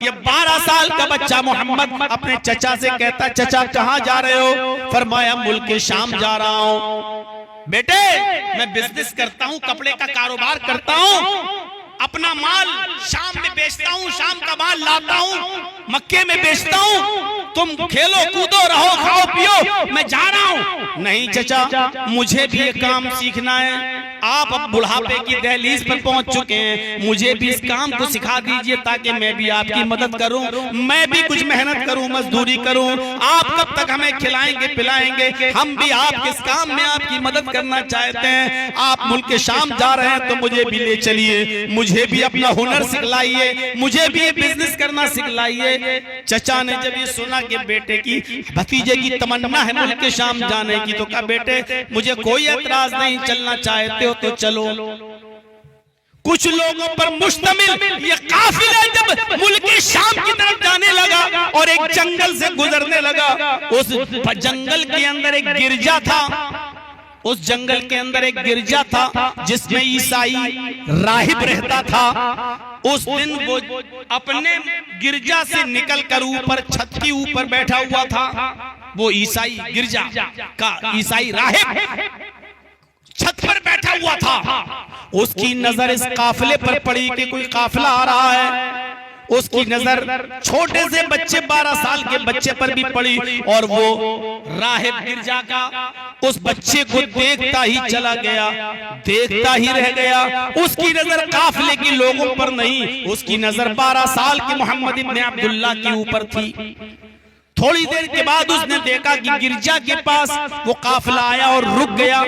ये 12 साल का बच्चा मोहम्मद अपने चचा से कहता, चचा कहाँ जा रहे हो? फरमाया मुल्क शाम जा रहा हूँ। बेटे मैं बिजनेस करता हूँ, कपड़े का कारोबार करता हूँ, अपना माल शाम में बेचता हूँ, शाम का माल लाता हूँ, मक्के में बेचता हूँ, तुम खेलो कूदो रहो खाओ पियो, मैं जा रहा हूँ। नहीं चचा, मुझे भी ये काम सीखना है। आप अब बुढ़ापे की दहलीज पर पहुंच चुके हैं, मुझे भी इस काम को सिखा दीजिए ताकि मैं भी आपकी मदद करूं, मैं भी कुछ मेहनत करूं, मजदूरी करूं। आप कब तक हमें खिलाएंगे पिलाएंगे? हम भी आपके इस काम में आपकी मदद करना चाहते हैं। आप मुल्क शाम जा रहे हैं तो मुझे भी ले चलिए, मुझे भी अपना हुनर सिखलाइए, मुझे भी ये बिजनेस करना सिखलाइए। चचा ने जब ये सुना कि बेटे की भतीजे की तमन्ना है मुल्क शाम जाने की, तो कहा बेटे मुझे कोई एतराज नहीं, चलना चाहते हो तो चलो। कुछ लोगों पर मुश्तमिल ये काफिला जब मुल्क शाम की तरफ जाने लगा और एक जंगल से गुजरने लगा, उस जंगल के अंदर एक गिरजा था, उस जंगल के अंदर एक गिरजा था जिसमें ईसाई राहिब रहता था। उस दिन वो अपने गिरजा से निकलकर ऊपर छत के ऊपर बैठा हुआ था। वो ईसाई गिरजा का ईसाई राहिब छत पर बैठा हुआ था। उसकी नजर इस काफिले पर पड़ी कि कोई काफिला आ रहा है। उसकी नजर छोटे से बच्चे 12 साल के बच्चे पर भी पड़ी और वो राहिब गिरजा का उस बच्चे को देखता ही चला गया, देखता ही रह गया। उसकी नजर काफिले के लोगों पर नहीं, उसकी नजर 12 साल के मोहम्मद इब्न अब्दुल्लाह के ऊपर थी। थोड़ी देर के बाद उसने देखा कि गिरजा के पास वो काफिला आया और रुक गया।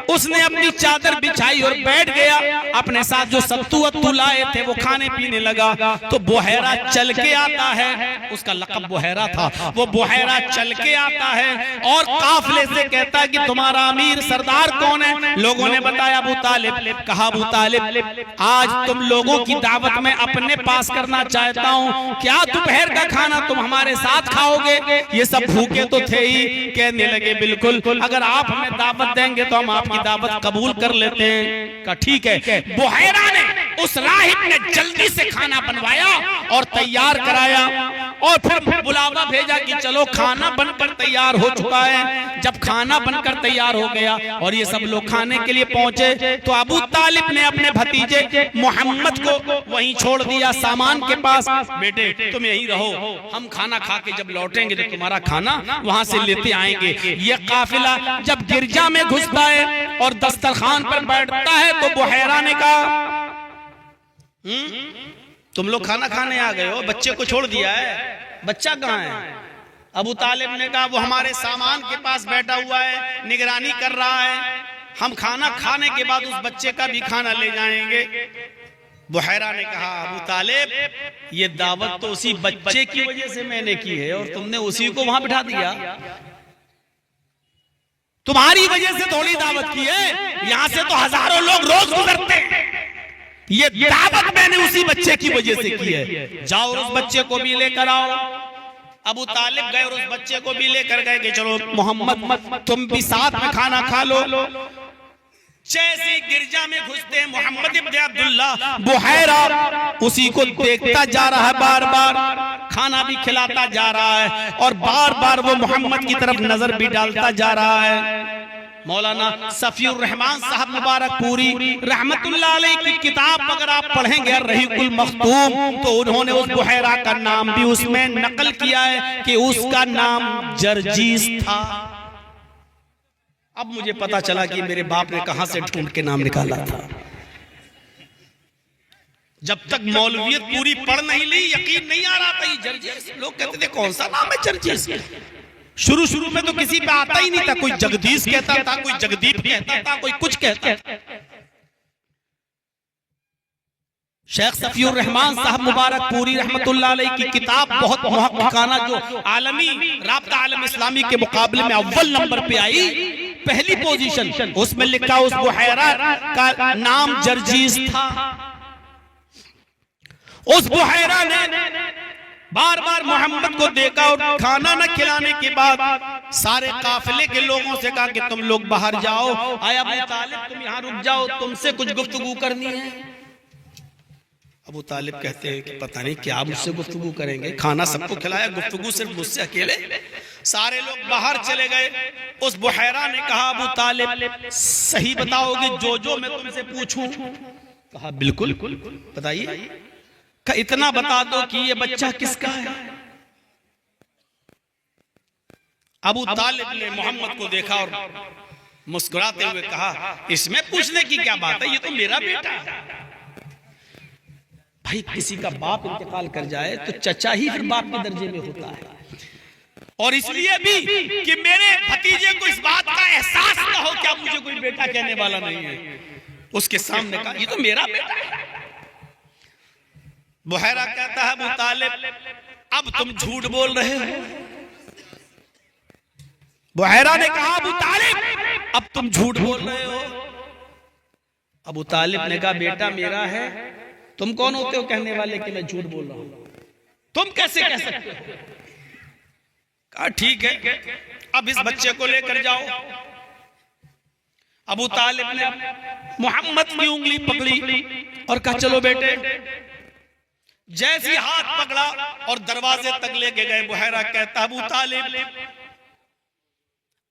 उसने अपनी चादर बिछाई और बैठ गया। अपने साथ जो सत्तू वत्तू लाए थे वो खाने पीने लगा। तो बुहैरा चल के आता है, उसका लक़ब बुहैरा था। वो बुहैरा चल के आता है और काफिले से कहता है कि तुम्हारा अमीर सरदार कौन है? लोगों ने बताया अबू तालिब। कहा अबू तालिब आज तुम लोगों की दावत में अपने पास करना चाहता हूँ, क्या दोपहर का खाना तुम हमारे साथ खाओगे? ये सब भूखे तो थे ही। कहने लगे बिल्कुल, अगर आप हमें दावत देंगे तो हम आपकी दावत कबूल कर लेते हैं। कहा ठीक है। बुहैरा ने उस राहिब ने जल्दी से खाना बनवाया और तैयार कराया और फिर बुलावा भेजा कि चलो खाना बनकर तैयार हो चुका है। जब खाना बनकर तैयार हो गया और ये सब लोग खाने के लिए पहुंचे तो अबू तालिब ने अपने भतीजे मोहम्मद को वहीं छोड़ दिया सामान के पास। बेटे तुम यहीं रहो, हम खाना खा के जब लौटेंगे तो तुम्हारा खाना वहां से लेते आएंगे। ये काफिला जब गिरजा में घुसता है और दस्तरखान पर बैठता है तो बुहैरा ने कहा तुम लोग खाना खाने आ गए हो, बच्चे को छोड़ दिया है, बच्चा कहाँ है? अबू तालिब ने कहा वो हमारे सामान के पास बैठा हुआ है, निगरानी कर रहा है, हम खाना खाने के बाद उस बच्चे का भी खाना ले जाएंगे। बुहैरा ने कहा अबू तालिब ये दावत तो उसी बच्चे की वजह से मैंने की है और तुमने उसी को वहां बिठा दिया। तुम्हारी वजह से थोड़ी दावत की है, यहां से तो हजारों लोग रोज गुजरते हैं। ये दावत मैंने उसी बच्चे की वजह से की है। जाओ उस बच्चे को भी लेकर आओ। अबू तालिब गए और उस बच्चे को भी लेकर गए कि चलो मोहम्मद तुम भी साथ में खाना खा लो। जैसे गिरजा में घुसते हैं मोहम्मद इब्न अब्दुल्लाह, बुहैरा उसी को देखता जा रहा है, बार बार खाना भी खिलाता जा रहा है और बार बार वो मोहम्मद की तरफ नजर भी डालता जा रहा है। मौलाना सफीउर रहमान साहब मुबारकपुरी रहमतुल्लाह अलैह की किताब अगर आप पढ़ेंगे रहीकुल मखतूम तो उन्होंने उस बुहैरा का नाम भी उसमें नकल किया है कि उसका नाम जर्जीस था। अब मुझे पता चला कि मेरे बाप ने कहां से ढूंढ के नाम निकाला था। जब तक मौलवियत पूरी पढ़ नहीं ली यकीन नहीं आ रहा था ये जर्जीस। लोग कहते थे कौन सा नाम है जर्जीस? शुरू में तो किसी पे आता ही नहीं था। कोई जगदीश कहता था, कोई जगदीप कहता था, कोई कुछ कहता था। शेख सफीउर रहमान साहब मुबारकपुरी रहमतुल्लाह अलैह की किताब बहुत मुहक्किकाना जो आलमी राब्ता आलम इस्लामी के मुकाबले में अव्वल नंबर पे आई, पहली पोजीशन, उसमें लिखा उस बुहैरा का नाम जर्जीस था। उस बुहैरा ने बार बार मोहम्मद को देखा और खाना न खिलाने के बाद सारे काफिले के लोगों से कहा कि तुम लोग बाहर जाओ, आया अबू तालिब तुम यहाँ रुक जाओ, तुमसे कुछ गुफ्तगू करनी है। अबू तालिब कहते हैं कि पता नहीं क्या मुझसे गुफ्तगू करेंगे, खाना सबको खिलाया, गुफ्तगू सिर्फ मुझसे अकेले। सारे लोग बाहर चले गए। उस बुहैरा ने कहा अबू तालिब सही बताओगे जो मैं तुमसे पूछूं? कहा बिल्कुल बताइए। कहा इतना बता दो कि ये बच्चा किसका है। अबू तालिब ने मोहम्मद को देखा और मुस्कुराते हुए कहा इसमें पूछने की क्या बात है, ये तो मेरा बेटा है। भाई किसी का बाप इंतकाल कर जाए तो चचा ही फिर बाप के दर्जे में होता है, और इसलिए भी कि मेरे भतीजे को इस बात का एहसास न हो क्या मुझे कोई बेटा कहने वाला नहीं है, उसके सामने कहा ये तो मेरा बेटा है। बुहैरा कहता है अबू तालिब अब तुम झूठ बोल रहे हो। बुहैरा ने कहा अबू तालिब अब तुम झूठ बोल रहे हो। अबू तालिब ने कहा बेटा मेरा है, तुम कौन होते हो कहने वाले कि मैं झूठ बोल रहा हूं, तुम कैसे कह सकते हो। कहा ठीक है अब इस बच्चे को लेकर जाओ। अबू तालिब ने मोहम्मद की उंगली पकड़ी और कहा चलो बेटे। जैसी हाथ पकड़ा और दरवाजे तक लेके गए, बुहैरा कहता अबू तालिब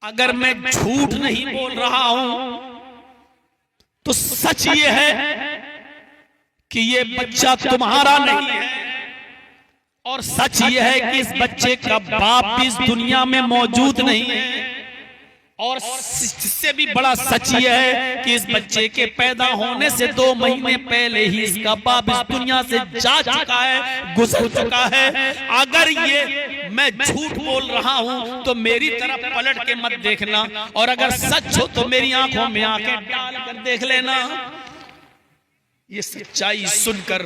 अगर मैं झूठ नहीं बोल रहा हूं तो सच ये है कि ये बच्चा तुम्हारा नहीं है, और सच ये है कि इस बच्चे का बाप भी इस दुनिया में मौजूद नहीं है, और इससे भी बड़ा सच ये है कि इस बच्चे के पैदा होने से 2 महीने पहले ही इसका बाप इस दुनिया से जा चुका है, गुजर चुका है। अगर ये मैं झूठ बोल रहा हूं तो मेरी तरफ पलट के मत देखना, और अगर सच हो तो मेरी आंखों में आंखें डाल कर देख लेना। ये सच्चाई सुनकर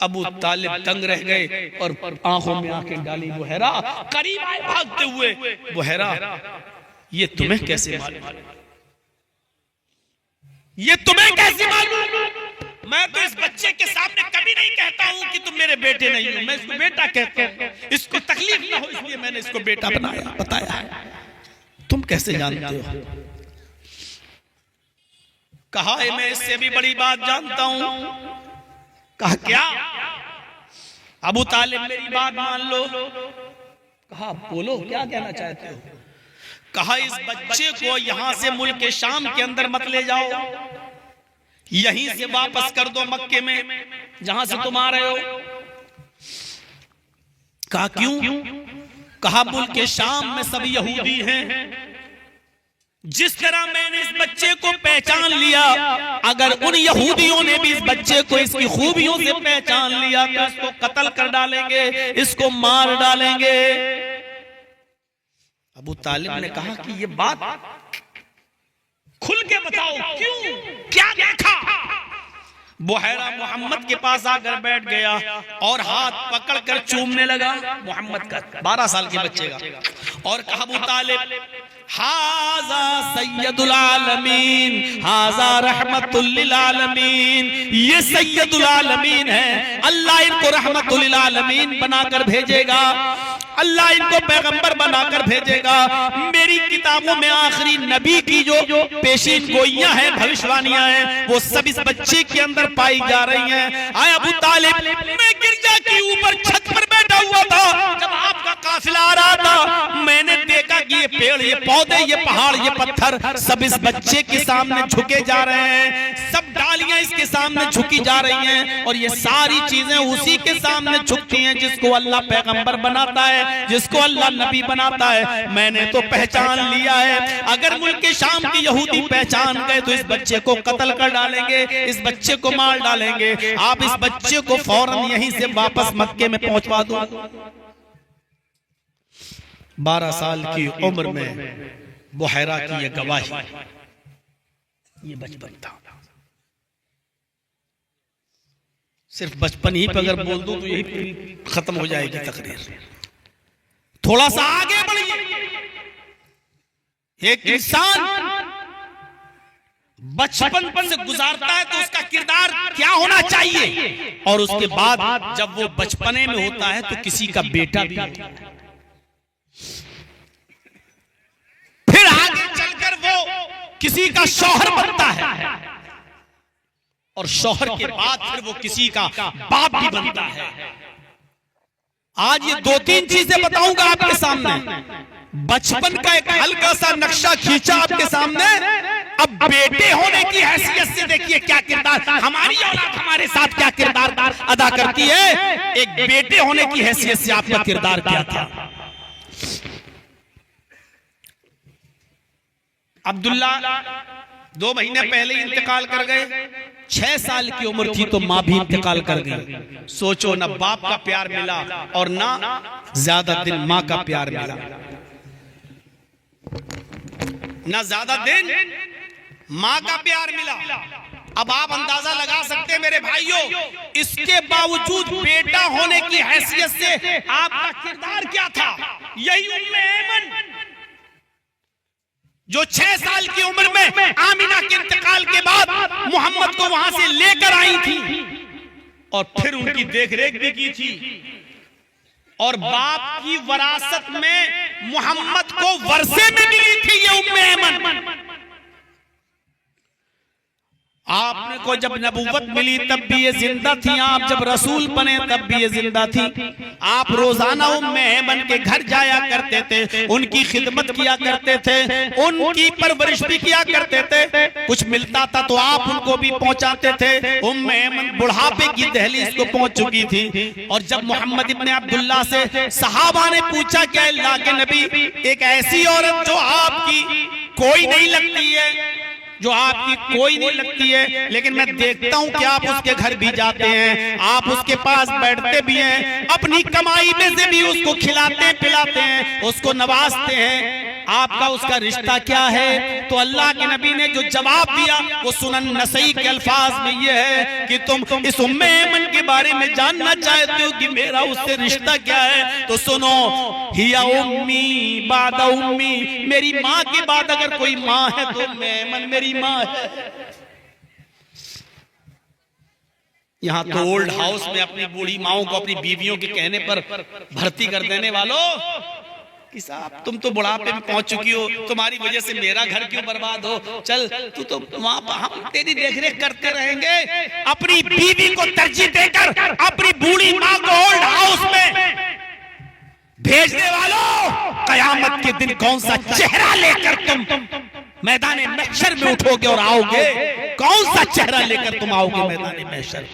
अबू तालिब दंग रह गए और आंखों में आंखें डाली। बुहैरा करीब आए भागते हुए, बुहैरा ये तुम्हें कैसे मालूम, ये तुम्हें कैसे मालूम? मैं तो इस बच्चे के सामने कभी नहीं कहता हूं कि तुम मेरे बेटे नहीं हो, मैं इसको बेटा कहता हूं, इसको तकलीफ ना हो इसलिए मैंने इसको बेटा बताया है। तुम कैसे जानते हो? कहा मैं इससे भी बड़ी बात जानता हूं। कहा क्या? अबू तालिब मेरी बात मान लो। कहा बोलो क्या कहना चाहते हो। कहा इस बच्चे को यहां से मुल्क शाम के अंदर मत ले जाओ, यहीं से वापस कर दो मक्के में जहां से तुम आ रहे हो। कहा क्यों? कहा मुल्क शाम में सब यहूदी हैं, जिस तरह मैंने इस बच्चे को पहचान लिया, अगर उन यहूदियों ने भी इस बच्चे को इसकी खूबियों से पहचान लिया तो इसको कत्ल कर डालेंगे, इसको मार डालेंगे। अबू तालिब ने कहा कि ये बात खुल के बताओ, क्यों, क्या देखा? बुहैरा मोहम्मद के पास आकर बैठ गया और हाथ पकड़कर चूमने लगा मोहम्मद का, 12 साल के बच्चे का, और कहा अबू तालिब हाजा सैयदुल आलमीन, हाजा रहमतुल लिल आलमीन, ये सैयदुल आलमीन है, अल्लाह इनको रहमतुल लिल आलमीन बनाकर भेजेगा, अल्लाह इनको पैगंबर बनाकर भेजेगा। मेरी किताबों में आखिरी नबी की जो पेशीन गोइयां हैं, भविष्यवाणियां हैं, वो सब इस बच्चे के अंदर पाई जा रही हैं। आए अबू तालिब, मैं गिरजा के ऊपर छत पर बैठा हुआ था, जब आपका काफिला आ रहा था, मैंने देखा कि ये पेड़, ये पौधे, ये पहाड़, ये पत्थर सब इस बच्चे के सामने झुके जा रहे हैं, सब डालियां इसके सामने झुकी जा रही हैं, और ये सारी चीजें उसी के सामने झुकती हैं जिसको अल्लाह पैगंबर बनाता है, जिसको अल्लाह नबी बनाता है। मैंने तो पहचान लिया है, अगर मुल्क शाम के यहूदी पहचान गए तो इस बच्चे को कत्ल कर डालेंगे, इस बच्चे को मार डालेंगे। आप इस बच्चे को फौरन यहीं से वापस मक्के में पहुंचवा दो। 12 साल की उम्र में बुहैरा की ये गवाही, ये बचपन था। सिर्फ बचपन ही पे अगर बोल दूं तो यही खत्म हो जाएगी तकरीर। थोड़ा सा आगे बढ़िए। एक इंसान बचपन से गुजारता है तो उसका किरदार क्या होना चाहिए, और उसके बाद जब वो बचपने में होता है तो किसी का बेटा भी होता है, फिर आगे चलकर वो किसी का शौहर बनता है, और शौहर के बाद फिर वो किसी का बाप भी बनता है। आज ये 2-3 चीजें बताऊंगा आपके सामने। बचपन का एक हल्का सा नक्शा खींचा आपके सामने। अब बेटे होने की हैसियत से देखिए क्या किरदार, हमारी औलाद हमारे साथ क्या किरदार अदा करती है। एक बेटे होने की हैसियत से आपका किरदार क्या था। अब्दुल्ला 2 महीने पहले इंतकाल कर गए। 6 साल की उम्र थी तो मां भी इंतकाल कर गई। सोचो, ना बाप का प्यार मिला और ना ज्यादा दिन मां का प्यार मिला, ना ज्यादा दिन मां का प्यार मिला। अब आप अंदाजा लगा सकते हैं मेरे भाइयों, इसके बावजूद बेटा होने की हैसियत से आपका किरदार क्या था। यही उम्मे ऐमन जो 6 साल की उम्र में आमिना के इंतकाल के बाद मोहम्मद को वहां से लेकर आई थी और फिर उनकी देखरेख भी की थी। और बाप की वरासत में मोहम्मद को वर्षे में मिली थी ये उम्मे ऐमन। आपने को जब नबूवत मिली तब भी ये जिंदा थी, आप जब रसूल बने तब भी ये जिंदा थी। आप रोजाना उम्मे ऐमन के घर जाया करते थे, उनकी खिदमत किया करते थे, उनकी परवरिश भी किया करते थे। कुछ मिलता था तो आप उनको भी पहुंचाते थे। उम्मे ऐमन बुढ़ापे की दहलीज को पहुंच चुकी थी। और जब मोहम्मद इब्ने अब्दुल्ला से सहाबा ने पूछा कि अल्लाह के नबी, एक ऐसी औरत जो आपकी कोई नहीं लगती है, जो आपकी कोई नहीं लगती है, लेकिन मैं देखता हूं कि आप उसके घर भी जाते हैं, आप उसके पास बैठते भी हैं, अपनी कमाई में से भी उसको खिलाते पिलाते हैं, उसको नवाजते हैं। आपका उसका रिश्ता क्या है? तो अल्लाह के नबी ने जो जवाब दिया वो सुनन नसई के अल्फाज में ये है कि तुम इस उम्मे ऐमन के बारे में जानना चाहते हो कि मेरा उससे रिश्ता क्या है, तो सुनो, हिया उम्मी बादा उम्मी, मेरी माँ के बाद अगर कोई माँ है तो उम्मे ऐमन मेरी माँ है। यहाँ तो ओल्ड हाउस में अपनी बूढ़ी माओं को अपनी बीवियों के कहने पर भर्ती कर देने वालों कि साहब तुम तो बुढ़ापे में पहुंच चुकी हो, तुम्हारी वजह से मेरा घर क्यों बर्बाद हो, चल तू तो वहां, हम तेरी देखरेख करते रहेंगे। अपनी बीवी को तरजीह देकर अपनी बूढ़ी माँ को ओल्ड हाउस में भेजने वालों, कयामत के दिन कौन सा चेहरा लेकर तुम मैदान महशर में उठोगे और आओगे? कौन सा चेहरा लेकर तुम आओगे मैदान महशर?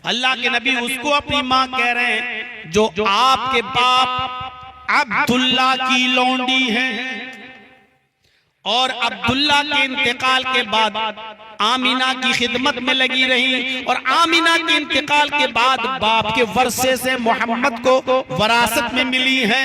अल्लाह के नबी उसको अपनी माँ कह रहे हैं जो आपके बाप अब्दुल्ला की लौंडी है। और अब्दुल्ला के इंतकाल के बाद आमिना की खिदमत में लगी रही। और आमिना के इंतकाल के बाद बाप के वर्षे से मोहम्मद को वरासत में मिली है।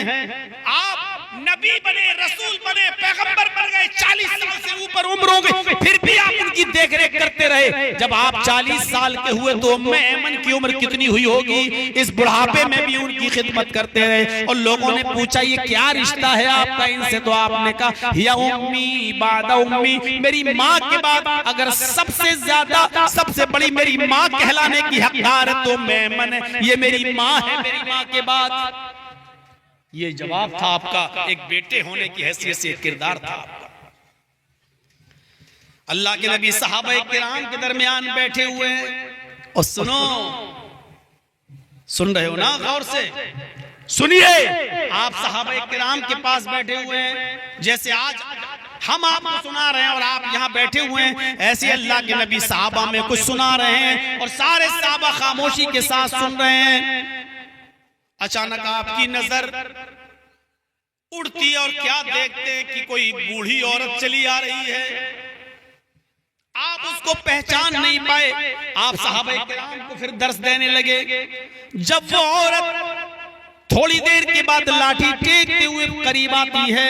आप नबी बने, रसूल बने, पैगंबर बन गए, 40 साल से ऊपर उम्र हो गई, फिर भी आप उनकी देखरेख करते रहे। जब आप 40 साल के हुए तो उम्मे ऐमन की उम्र कितनी हुई होगी? इस बुढ़ापे में भी उनकी खिदमत करते रहे। और लोगों ने पूछा ये क्या रिश्ता है आपका इनसे? तो आपने कहा या उम्मी बादा उम्मी, मेरी माँ के बाद अगर सबसे ज्यादा सबसे बड़ी मेरी माँ कहलाने की हकदार है तो उम्मे ऐमन है, ये मेरी माँ है मेरी माँ के बाद। ये जवाब था आपका, एक बेटे होने की हैसियत से किरदार था आपका। अल्लाह के नबी सहाबा किराम के दरमियान बैठे हुए हैं और सुनो, सुन रहे हो ना? गौर से सुनिए। आप सहाबा किराम के पास बैठे हुए हैं, जैसे आज हम आपको सुना रहे हैं और आप यहाँ बैठे हुए हैं, ऐसे अल्लाह के नबी सहाबा में कुछ सुना रहे हैं और सारे सहाबा खामोशी के साथ सुन रहे हैं। अचानक आपकी नजर उड़ती है और क्या देखते हैं कि कोई बूढ़ी औरत चली आ रही है। आप उसको पहचान नहीं पाए। आप सहाबा किराम को फिर दर्स देने लगे। जब वो औरत थोड़ी देर के बाद लाठी टेकते हुए करीब आती है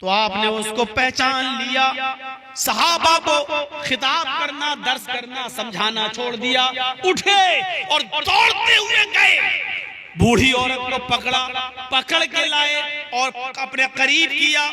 तो आपने उसको पहचान लिया। सहाबा को खिताब करना, दर्स करना, समझाना छोड़ दिया, उठे और दौड़ते हुए गए, बूढ़ी औरत को पकड़ा, पकड़ के लाए और अपने करीब किया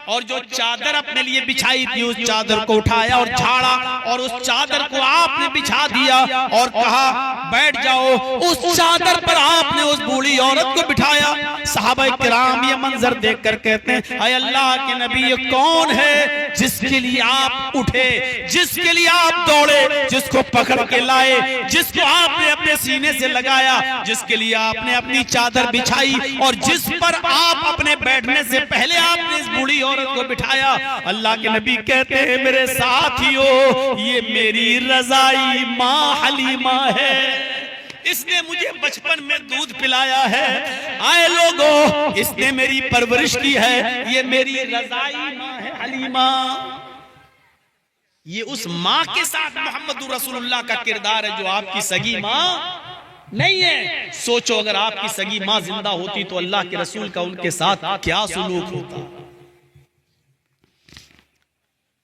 और जो चादर अपने लिए बिछाई थी उस चादर को उठाया और झाड़ा और उस चादर को आपने बिछा दिया और कहा बैठ जाओ। उस चादर पर आपने उस बूढ़ी औरत को बिठाया। सहाबा किराम ये मंजर देखकर कहते हैं, अय अल्लाह के नबी, ये कौन है जिसके लिए आप उठे, जिसके लिए आप दौड़े, जिसको पकड़ के लाए, जिसको आपने अपने सीने से लगाया, जिसके लिए आपने अपनी चादर बिछाई और जिस पर आप अपने बैठने से पहले आपने इस बूढ़ी औरत को बिठाया। अल्लाह के नबी कहते हैं, मेरे साथियों, ये मेरी रज़ाई माँ हलीमा है, इसने मुझे बचपन में दूध पिलाया है। आए लोगों, इसने मेरी परवरिश की है, ये मेरी रज़ाई माँ है हलीमा। ये उस माँ के साथ मोहम्मद रसूलुल्लाह का किरदार है जो आपकी सगी माँ नहीं है। सोचो अगर आपकी सगी माँ जिंदा होती तो अल्लाह के रसूल का उनके साथ क्या सुलूक होता।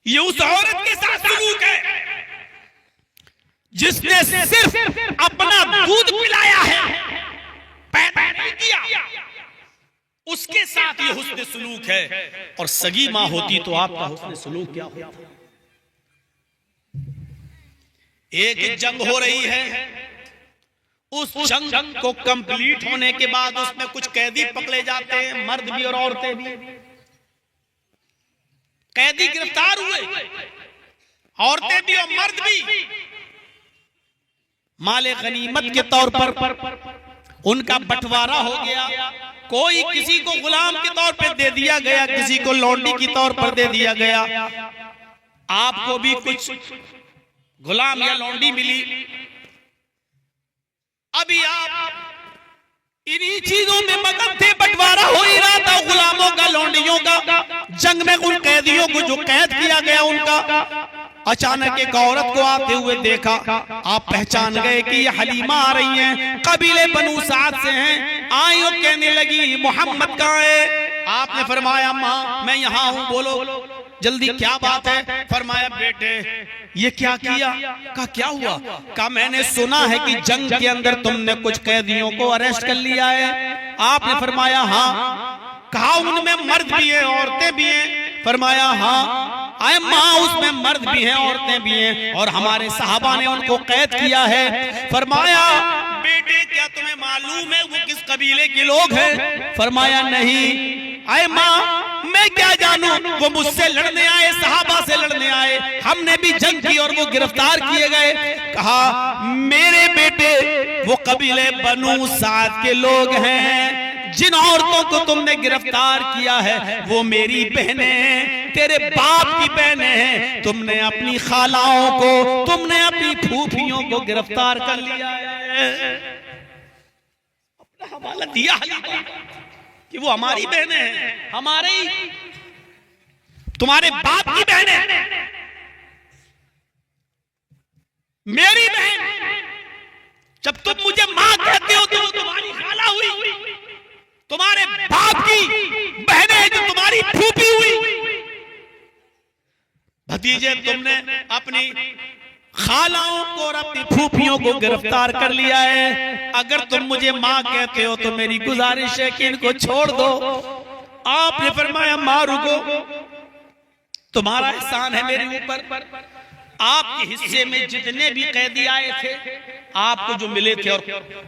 ये उस औरत के साथ सुलूक है जिसने सिर्फ अपना दूध पिलाया है, पैदा नहीं किया, उसके साथ ये हुस्न सुलूक है। और सगी माँ होती तो आपका हुस्न सुलूक क्या होता। एक जंग हो रही है, उस जंग को कंप्लीट होने के बाद उसमें कुछ कैदी पकड़े जाते हैं, मर्द भी और औरतें भी। कैदी गिरफ्तार हुए, औरतें भी और मर्द भी। माले गनीमत के तौर पर उनका बंटवारा हो गया। कोई किसी को गुलाम के तौर पर दे दिया गया, किसी को लौंडी के तौर पर दे दिया गया। आपको भी कुछ गुलाम या लौंडी मिली। अभी आप इन्हीं चीजों में मगन थे, बंटवारा हो ही रहा था गुलामों का, लौंडियों का। जंग में उन कैदियों को जो कैद किया गया उनका अचानक एक औरत को आते हुए देखा। आप पहचान गए कि ये हलीमा आ रही हैं, कबीले बनु साद से हैं। आई और कहने लगी, मोहम्मद कहाँ है? आपने फरमाया, माँ मैं यहाँ हूँ, बोलो जल्दी क्या बात है? फरमाया, बेटे ये क्या किया? कहा क्या हुआ? कहा मैंने सुना है कि जंग के अंदर तुमने कुछ कैदियों को अरेस्ट कर लिया है। आपने फरमाया हाँ। कहा उनमें मर्द भी हैं औरतें भी हैं? फरमाया हाँ। आए माँ उसमें मर्द भी हैं औरतें भी हैं और हमारे सहाबा ने उनको कैद किया है। फरमाया, बेटे क्या तुम्हें मालूम है वो किस कबीले के लोग हैं? फरमाया नहीं। आए माँ मैं क्या जानूं, वो मुझसे लड़ने आए, सहाबा से लड़ने आए, हमने भी जंग की और वो गिरफ्तार किए गए। कहा मेरे बेटे वो कबीले बनु साद के लोग हैं। जिन औरतों को तुमने गिरफ्तार किया है वो मेरी बहनें, तेरे बाप की बहनें हैं। तुमने अपनी खालाओं को, तुमने अपनी फूफियों को गिरफ्तार कर लिया है। अपना हवाला दिया कि वो हमारी बहनें हैं, हमारे ही, तुम्हारे बाप की बहनें, मेरी बहन। जब तुम मुझे माँ कहते हो तो वो तुम्हारी खाला हुई, तुम्हारे बाप की बहनें जो तुम्हारी फूफी हुई। भतीजे तुमने अपनी खालाओं को और अपनी फूफियों को गिरफ्तार कर लिया है। अगर तुम मुझे माँ कहते हो तो मेरी गुजारिश है कि इनको छोड़ दो। आपने फरमाया, माँ रुको, तुम्हारा एहसान है मेरे ऊपर। आपके हिस्से में जितने भी कैदी आए थे, आपको जो मिले थे, और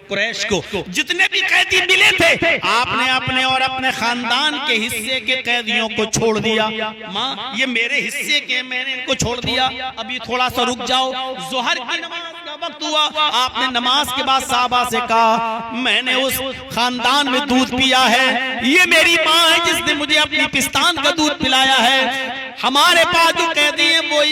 कुरैश को जितने भी कैदी मिले थे, आपने अपने और अपने खानदान के हिस्से के कैदियों को छोड़ दिया। माँ ये मेरे हिस्से के, मैंने इनको छोड़ दिया, अभी थोड़ा सा रुक जाओ। जोहर की नमाज का वक्त हुआ, आपने नमाज के बाद साहबा से कहा, मैंने उस खानदान में दूध पिया है, ये मेरी माँ है जिसने मुझे अपनी पिस्तान का दूध पिलाया है। हमारे पास जो कैदी हैं वो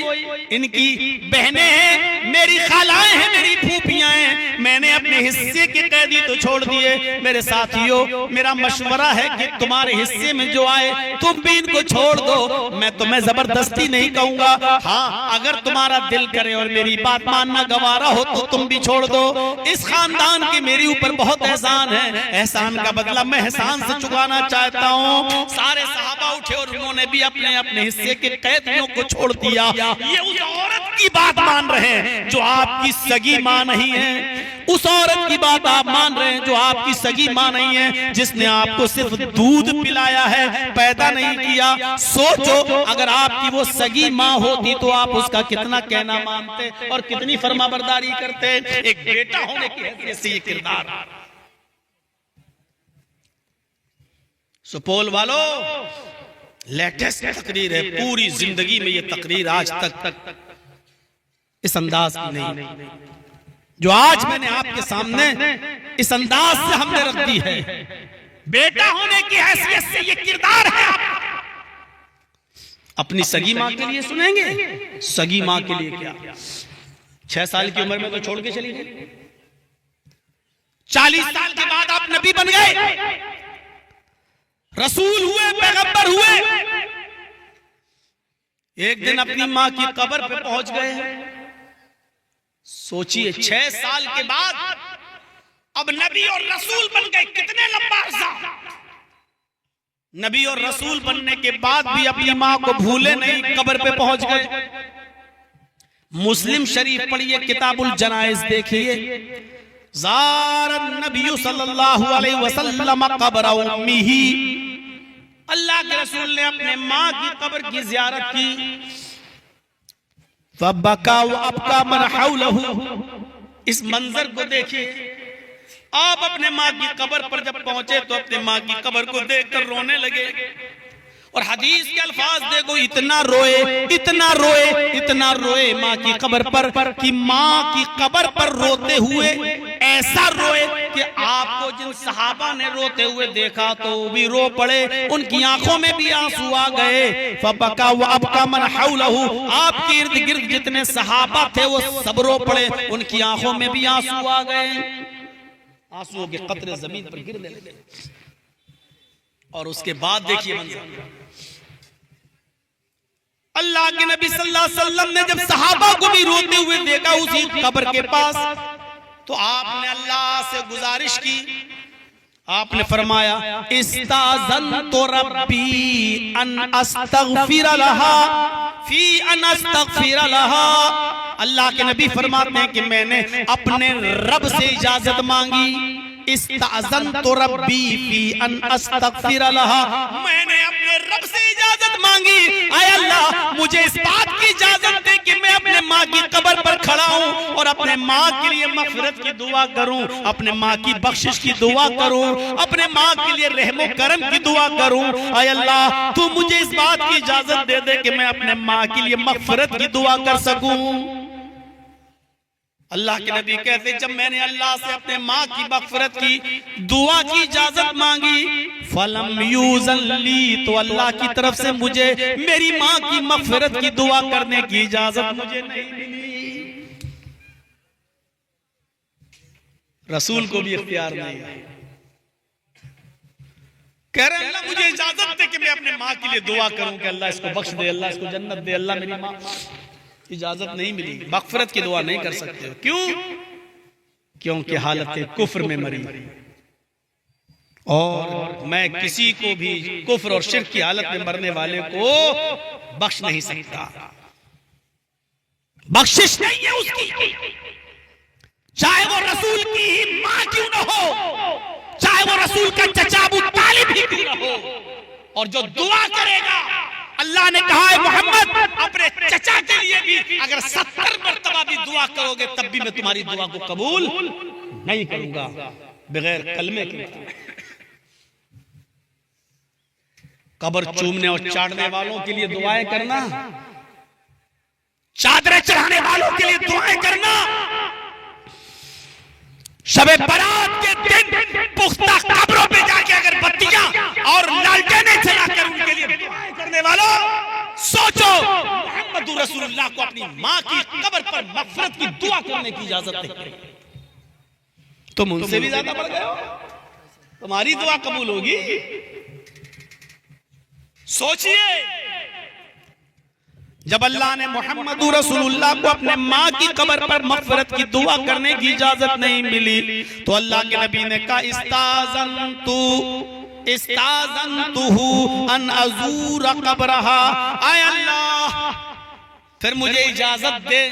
इनकी बहनें हैं, मेरी खालाएं हैं, मेरी फूफियां हैं। मैंने अपने हिस्से के कैदी तो छोड़ दिए। मेरे साथियों, मेरा मशवरा है कि तुम्हारे हिस्से में जो आए तुम भी इनको छोड़ दो। मैं तुम्हें जबरदस्ती नहीं कहूंगा, हाँ अगर तुम्हारा दिल करे और मेरी बात मानना गवारा हो तो तुम भी छोड़ दो। इस खानदान के मेरे ऊपर बहुत एहसान है, एहसान का बदला मैं एहसान से चुकाना चाहता हूँ। सारे सहाबा उठे और उन्होंने भी अपने अपने हिस्से के कैदियों को छोड़ दिया। ये उस औरत की बात मान रहे हैं जो आपकी सगी माँ नहीं है। उस औरत की बात आप मान रहे हैं जो आपकी सगी माँ नहीं है, जिसने आपको सिर्फ दूध पिलाया है, पैदा नहीं किया। सोचो अगर आपकी वो सगी माँ होती तो आप उसका कितना कहना मानते और कितनी फरमाबरदारी करते। एक बेटा होने की हैसियत से ये किरदार। सुपौल वालों, लेटेस्ट तकरीर है, पूरी जिंदगी में ये तकरीर आज तक इस अंदाज की नहीं जो आज मैंने आपके सामने इस अंदाज से हमने रख दी है। बेटा होने की हैसियत से ये किरदार है। अपनी सगी माँ के लिए सुनेंगे, सगी माँ के लिए क्या, 6 साल की उम्र में तो छोड़ के चली गई, 40 साल के बाद आप नबी बन गए, रसूल हुए, पैगंबर हुए, एक दिन अपनी माँ की कब्र पे पहुंच गए। सोचिए 6 साल के बाद अब नबी और रसूल बन गए, कितने लंबा अरसा। नबी और रसूल बनने के बाद भी अपनी माँ को भूले नहीं, कब्र पे पहुंच गए। मुस्लिम शरीफ पढ़िए, किताबुल जनाइज देखिए, ज़ारन नबी सल्लल्लाहु अलैहि वसल्लम क़ब्र उम्मिही, अल्लाह के रसूल ने अपने माँ की कब्र की ज़ियारत की। फबका व अबका मन हौलहु, इस मंजर को देखिए। आप अपने माँ की कब्र पर जब पहुंचे तो अपने माँ की कब्र को देखकर रोने लगे, और हदीस के अल्फाज देखो, इतना रोए, इतना रोए, इतना रोए माँ की कब्र पर कि माँ की कब्र पर रोते हुए ऐसा रोए कि आपको जिन सहाबा ने रोते हुए देखा तो भी रो पड़े, उनकी आंखों में भी आंसू आ गए। फबका व अबका मन हौलहु, आपके इर्द गिर्द जितने सहाबा थे वो सब रो पड़े, उनकी आंखों में भी आंसू आ गए, आंसुओं के कतरे जमीन पर गिरने लगे। और उसके बाद देखिए मंजर, अल्लाह के नबी सल्लल्लाहु अलैहि वसल्लम ने जब सहाबा को भी रोते हुए देखा उसी कब्र के पास, तो आपने अल्लाह से गुजारिश की, आपने फरमाया, इस्ताज़नतु रब्बी अन अस्तगफिर लहा फी अन अस्तगफिर लहा। अल्लाह के नबी फरमाते हैं कि मैंने अपने रब से इजाजत मांगी, इस्ताज़नतु रब्बी फी अन अस्तगफिर लहा, मैंने अपने रब से इजाजत मांगी, आय अल्लाह मुझे इस बात की इजाजत दे कि मैं अपने माँ की कब्र पर खड़ा हूँ और अपने माँ के लिए मग़फ़िरत की दुआ करूँ, अपने माँ की बख्शिश की दुआ करूँ, अपने माँ के लिए रहमो करम की दुआ करूँ। आय अल्लाह तू मुझे इस बात की इजाजत दे दे कि मैं अपने माँ के लिए मग़फ़िरत की दुआ कर सकूँ। अल्लाह के नबी कहते, जब मैंने अल्लाह से अपने माँ की मग़फ़िरत की दुआ की इजाजत मांगी, फलम यूज़ली, तो अल्लाह की तरफ से मुझे मेरी माँ की मग़फ़िरत की दुआ करने की इजाजत मुझे नहीं मिली। रसूल को भी इख्तियार नहीं है, कह रहे अल्लाह मुझे इजाजत दे कि मैं अपने माँ के लिए दुआ करूं कि अल्लाह इसको बख्श दे, अल्लाह इसको जन्नत दे, अल्लाह मेरी माँ। इजाजत नहीं मिली, मग़फ़िरत की दुआ नहीं कर सकते हो। क्यों? क्योंकि हालत कुफ्र में मरी, और मैं किसी को भी कुफ्र और शिर्क की हालत में मरने वाले को बख्श नहीं सकता, बख्शिश नहीं है उसकी, चाहे वो रसूल की ही मां क्यों न हो, चाहे वो रसूल का चचा अबू तालिब ही क्यों न हो। और जो दुआ करेगा, अल्लाह ने कहा है मोहम्मद अपने चचा के लिए भी अगर 70 मरतबा भी दुआ करोगे तब भी मैं तुम्हारी दुआ को कबूल नहीं करूंगा बगैर कलमे के। कब्र चूमने और चाटने वालों के लिए दुआएं करना, चादरें चढ़ाने वालों के लिए दुआएं करना, शबे बारात के दिन पुख्ता कब्रों पे जाके अगर बत्तियां और लालटेनें जलाकर उनके लिए दुआएं करने वालों, सोचो मोहम्मद रसूलुल्लाह को अपनी माँ की कब्र पर मग़फ़िरत की दुआ करने की इजाजत नहीं, तुम उनसे भी ज्यादा बढ़ गए हो, तुम्हारी दुआ कबूल होगी। सोचिए, जब अल्लाह ने मोहम्मद रसूलुल्लाह को अपने माँ की कब्र पर मग़फ़िरत की दुआ करने की इजाजत नहीं मिली, तो अल्लाह के नबी ने कहा, इस्ताज़नतुहु अन अज़ूर क़ब्रहा, आय अल्लाह फिर मुझे इजाजत दे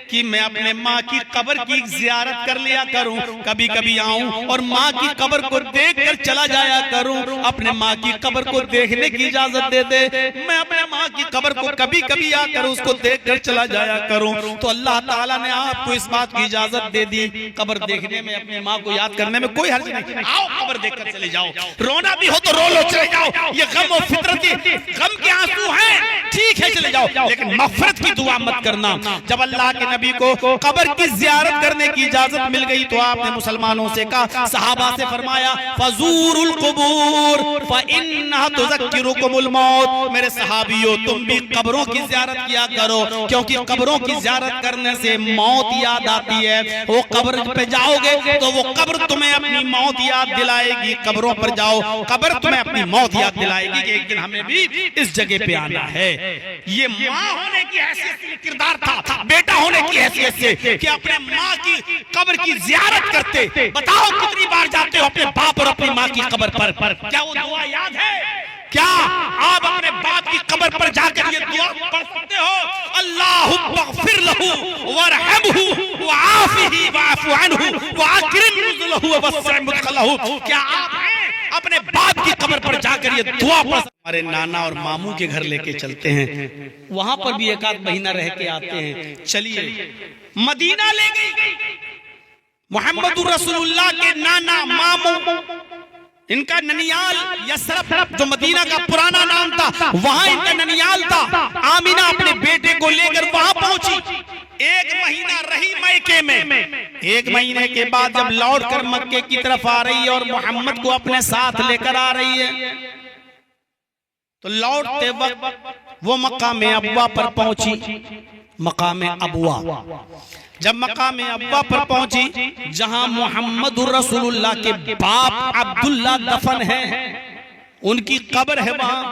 कि मैं अपने माँ की कब्र की ज़ियारत कर लिया करूं, कभी कभी आऊं और माँ की कब्र को देख कर चला जाया करूं, अपने माँ की कब्र को देखने की इजाजत दे दे, मैं अपने माँ माँ की कब्र को कभी कभी आकर उसको देख कर चला जाया करूं। तो अल्लाह ताला ने आपको इस बात की इजाजत दे दी। कब्र देखने में, अपनी माँ को याद करने में कोई हर्ज नहीं। आओ कब्र देखकर चले जाओ, रोना भी हो तो रो लो, चले जाओ। ये गम और फितरती गम के आंसू हैं, ठीक है चले जाओ, लेकिन मग़फ़िरत की दुआ मत करना। जब अल्लाह के नबी को कब्र की ज़ियारत करने की इजाजत मिल गई तो आपने मुसलमानों से कहा, सहाबा से फरमाया, फज़ूरुल क़ुबूर फ़इन्नहा तुज़क्किरुकुमुल मौत। मेरे सहाबियों, तुम भी कब्रों की ज़ियारत किया करो, क्योंकि कब्रों की ज़ियारत करने से मौत याद आती है। वो कब्र पे जाओगे तो वो कब्र तुम्हें अपनी मौत याद दिलाएगी। कब्रों पर जाओ, कब्र तुम्हें अपनी मौत याद दिलाएगी कि एक दिन हमें भी इस जगह पे आना है। ये माँ होने की हैसियत से किरदार था, बेटा होने की हैसियत से कि अपने माँ की कब्र की ज़ियारत करते। बताओ कितनी बार जाते हो अपने बाप और अपनी माँ की कब्र पर? क्या वो दुआ याद है? क्या आप अपने बाप की कब्र पर जाकर ये दुआ पढ़ सकते हो? अल्लाहुम्मग़फ़िर लहू वरहमहू वआफ़िही वअफ़ु अन्हु वअक्रिम नुज़ुलहू ववस्सिअ मुदख़लहू। क्या आप अपने बाप की कब्र पर जाकर ये दुआ पढ़? हमारे नाना और मामू के घर लेके चलते हैं, वहां पर भी एक आध महीना रह के आते हैं। चलिए, मदीना ले गई मोहम्मदुर रसूलुल्लाह के नाना मामू, इनका ननियाल यसरफ जो मदीना का पुराना नाम था, वहां इनका ननियाल था। आमिना अपने बेटे को लेकर वहां पहुंची। एक महीना रही मक्के में। एक महीने के बाद जब लौट कर मक्के की तरफ आ रही है और मोहम्मद को अपने साथ लेकर आ रही है, तो लौटते वक्त वो मकाम अब्वा पर पहुंची। मकाम अब्वा, जब मकाम अब्वा पर पहुंची, जहां मुहम्मदुर रसूलुल्लाह के बाप अब्दुल्ला दफन है, उनकी कब्र है वहां।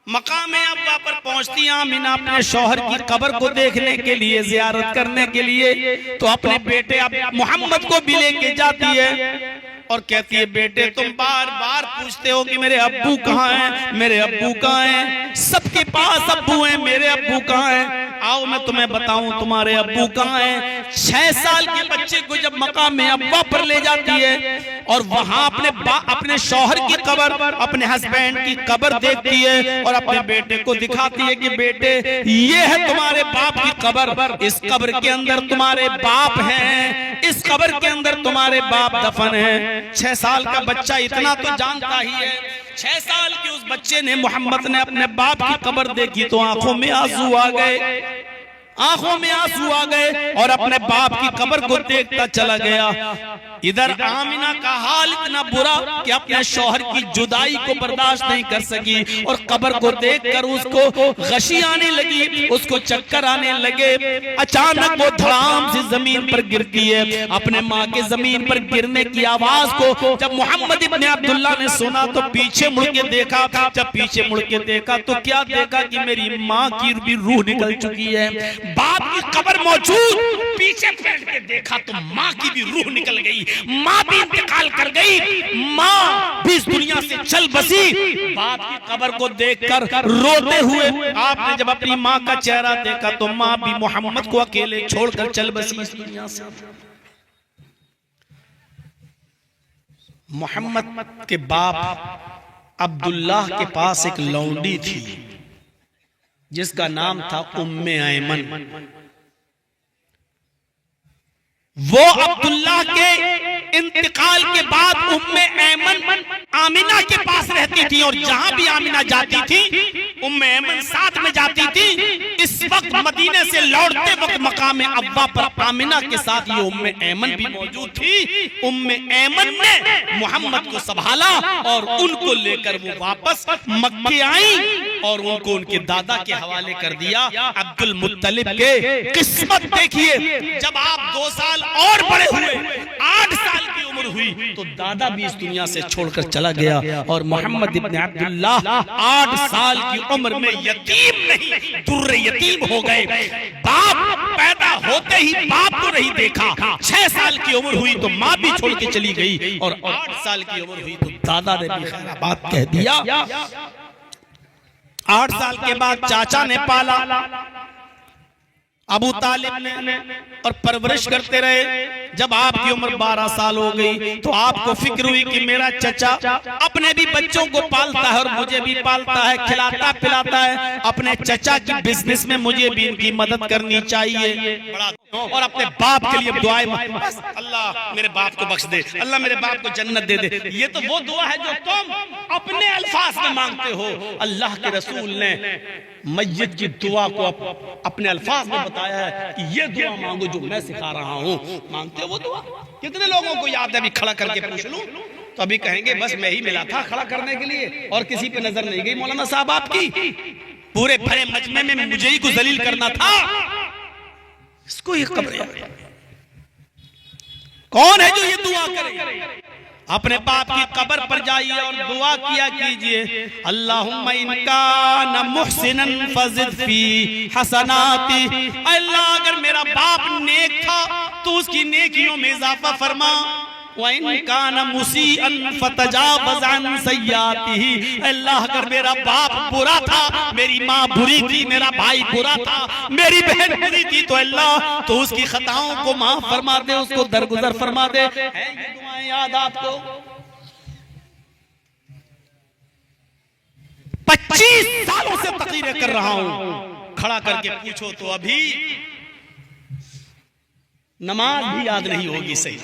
मकाम अब्वा पर पहुंचती आमिना अपने शौहर की कब्र को देखने के लिए, जियारत करने के लिए, तो अपने बेटे मोहम्मद को भी लेके जाती है और कहती है, बेटे तुम बार बार पूछते हो कि मेरे अब्बू कहाँ हैं, मेरे अब्बू कहाँ हैं, सबके पास अब्बू हैं, मेरे अब्बू कहाँ हैं? आओ मैं तुम्हें बताऊं तुम्हारे अब्बू कहाँ हैं। 6 साल के बच्चे को जब मकाम अब्वा पर ले जाती है और वहां अपने शौहर की कब्र, अपने हस्बैंड की कब्र देखती है और अपने बेटे को दिखाती है कि बेटे ये है तुम्हारे बाप की कब्र, इस कब्र के अंदर तुम्हारे बाप हैं, इस कब्र के अंदर तुम्हारे बाप दफन हैं। 6 साल का बच्चा इतना तो जानता ही है। 6 साल के उस बच्चे ने, मोहम्मद ने अपने बाप की कब्र देखी तो आंखों में आंसू आ गए, आंखों में आंसू आ गए और अपने बाप की कब्र को देखता चला गया। इधर आमिना का हाल इतना बुरा कि अपने शौहर की जुदाई को बर्दाश्त नहीं कर सकी और कब्र को देखकर उसको गशी आने लगी, उसको चक्कर आने लगे। अचानक वो धड़ाम से जमीन पर गिरती है। अपने माँ के जमीन पर गिरने की आवाज को जब मोहम्मद इब्न अब्दुल्ला ने सुना तो पीछे मुड़ के देखा। जब पीछे मुड़ के देखा तो क्या देखा कि मेरी माँ की भी रूह निकल चुकी है। बाप की कब्र मौजूद, पीछे पलट के देखा तो माँ की भी रूह निकल गई, माँ भी इंतकाल कर गई, माँ भी इस दुनिया से चल बसी। बाप की कब्र को देखकर रोते हुए आपने जब अपनी माँ का चेहरा देखा तो माँ भी मोहम्मद को अकेले छोड़कर चल बसी इस दुनिया से। मोहम्मद के बाप अब्दुल्लाह के पास एक लौंडी थी जिसका नाम था उम्मे ऐमन। वो अब्दुल्लाह के इंतकाल के बाद उम्मे ऐमन आमिना के पास रहती थी और जहां भी आमिना जाती थी उम्मे ऐमन साथ में जाती थी। इस वक्त मदीने से लौटते वक्त मकाम अब्वा पर आमिना के साथ ये उम्मे ऐमन भी मौजूद थी। उम्मे ऐमन ने मोहम्मद को संभाला और उनको लेकर वो वापस मक्के आई और उनको उनके दादा के हवाले कर दिया, अब्दुल मुत्तलिब के। किस्मत देखिए, जब आप 2 साल और बड़े हुए, 8 साल की उम्र हुई तो दादा भी इस दुनिया से छोड़कर चला गया और मोहम्मद इब्न अब्दुल्लाह 8 साल की उम्र में यतीम नहीं दुर्रे यतीम हो गए। बाप पैदा होते ही बाप को नहीं देखा। 6 साल की उम्र हुई तो माँ भी छोड़ के चली गई और 8 साल की उम्र हुई तो दादा ने भी खैराबाद कह दिया। 8 साल के बाद चाचा ने पाला, अबू तालिब ने, और परवरिश करते रहे। जब आपकी उम्र 12 साल हो गई तो आपको फिक्र हुई कि मेरा चचा अपने भी बच्चों को पालता है और मुझे भी पालता है, खिलाता पिलाता है। अपने चचा की बिजनेस में मुझे भी इनकी मदद करनी चाहिए। बड़ा और अपने बाप के लिए दुआएं, बस अल्लाह मेरे बाप को बख्श दे, अल्लाह मेरे बाप को जन्नत दे दे। ये तो वो दुआ है जो तुम अपने अल्फाज में मांगते हो। अल्लाह के रसूल ने मय्यत की दुआ को अपने अल्फाज में बताया है कि ये दुआ मांगो जो मैं सिखा रहा हूँ। मांगते हो वो दुआ? कितने लोगों को याद है? अभी खड़ा करके पूछ लूं तो अभी कहेंगे बस मैं ही मिला था खड़ा करने के लिए और किसी पे नजर नहीं गई मौलाना साहब आपकी। पूरे भरे मजमे में मुझे ही को जलील करना था। इसको ये कब्र कौन है जो ये दुआ करे? अपने बाप की कब्र पर जाइए और दुआ किया कीजिए, अल्लाहुम्मा इनका न मुहसिनन फज़िद फी हसनाती। अल्लाह अगर मेरा बाप नेक था तो उसकी नेकियों में इजाफा फरमा। व इनका न मुसीअन फतजावज़ अन सय्यातिही। अल्लाह अगर मेरा बाप बुरा था, मेरी माँ बुरी थी, मेरा भाई बुरा था, मेरी बहन बुरी थी, तो अल्लाह तो उसकी खताओं को माफ फरमा दे, उसको दरगुजर फरमा दे। है ये दुआएं याद आपको? 25 सालों से तकरीरें कर रहा हूं, खड़ा करके पूछो तो अभी नमाज भी याद नहीं होगी सही,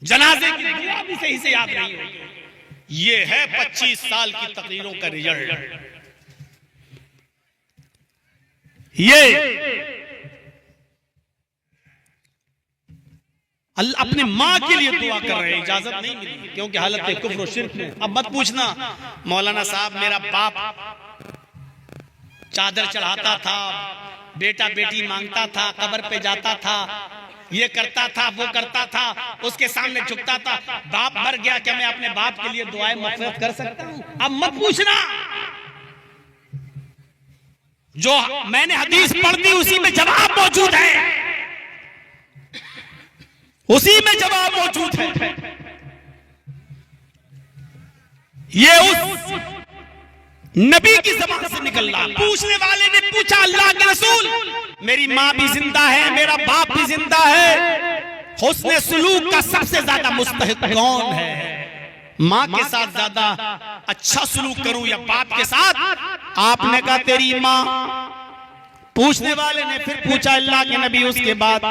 जनाजे की दुआ भी सही से याद नहीं होगी। ये है 25 साल की तकरीरों का रिजल्ट। ये अल्लाह अपने माँ के लिए दुआ कर रहे हैं, इजाजत नहीं मिली क्योंकि हालत कुफ्र और शिर्क में। अब मत पूछना मौलाना साहब मेरा बाप चादर चढ़ाता था, बेटा बेटी मांगता था, कब्र पे जाता था, ये करता था, वो करता था, उसके सामने झुकता था, बाप मर गया, क्या मैं अपने बाप के लिए दुआएं मग़फ़िरत कर सकता हूं? अब मत पूछना। जो मैंने हदीस पढ़ दी उसी में जवाब मौजूद है, उसी में जवाब मौजूद है। ये उस नबी की ज़बान से निकल रहा। पूछने वाले ने पूछा अल्लाह के रसूल मेरी माँ भी जिंदा है, मेरा बाप भी जिंदा है, हुस्न सुलूक का सबसे ज्यादा मुस्तहिक कौन है? माँ के साथ ज्यादा अच्छा सुलूक करूं या बाप के साथ? आपने कहा तेरी माँ। पूछने वाले ने फिर पूछा अल्लाह के नबी उसके बाद?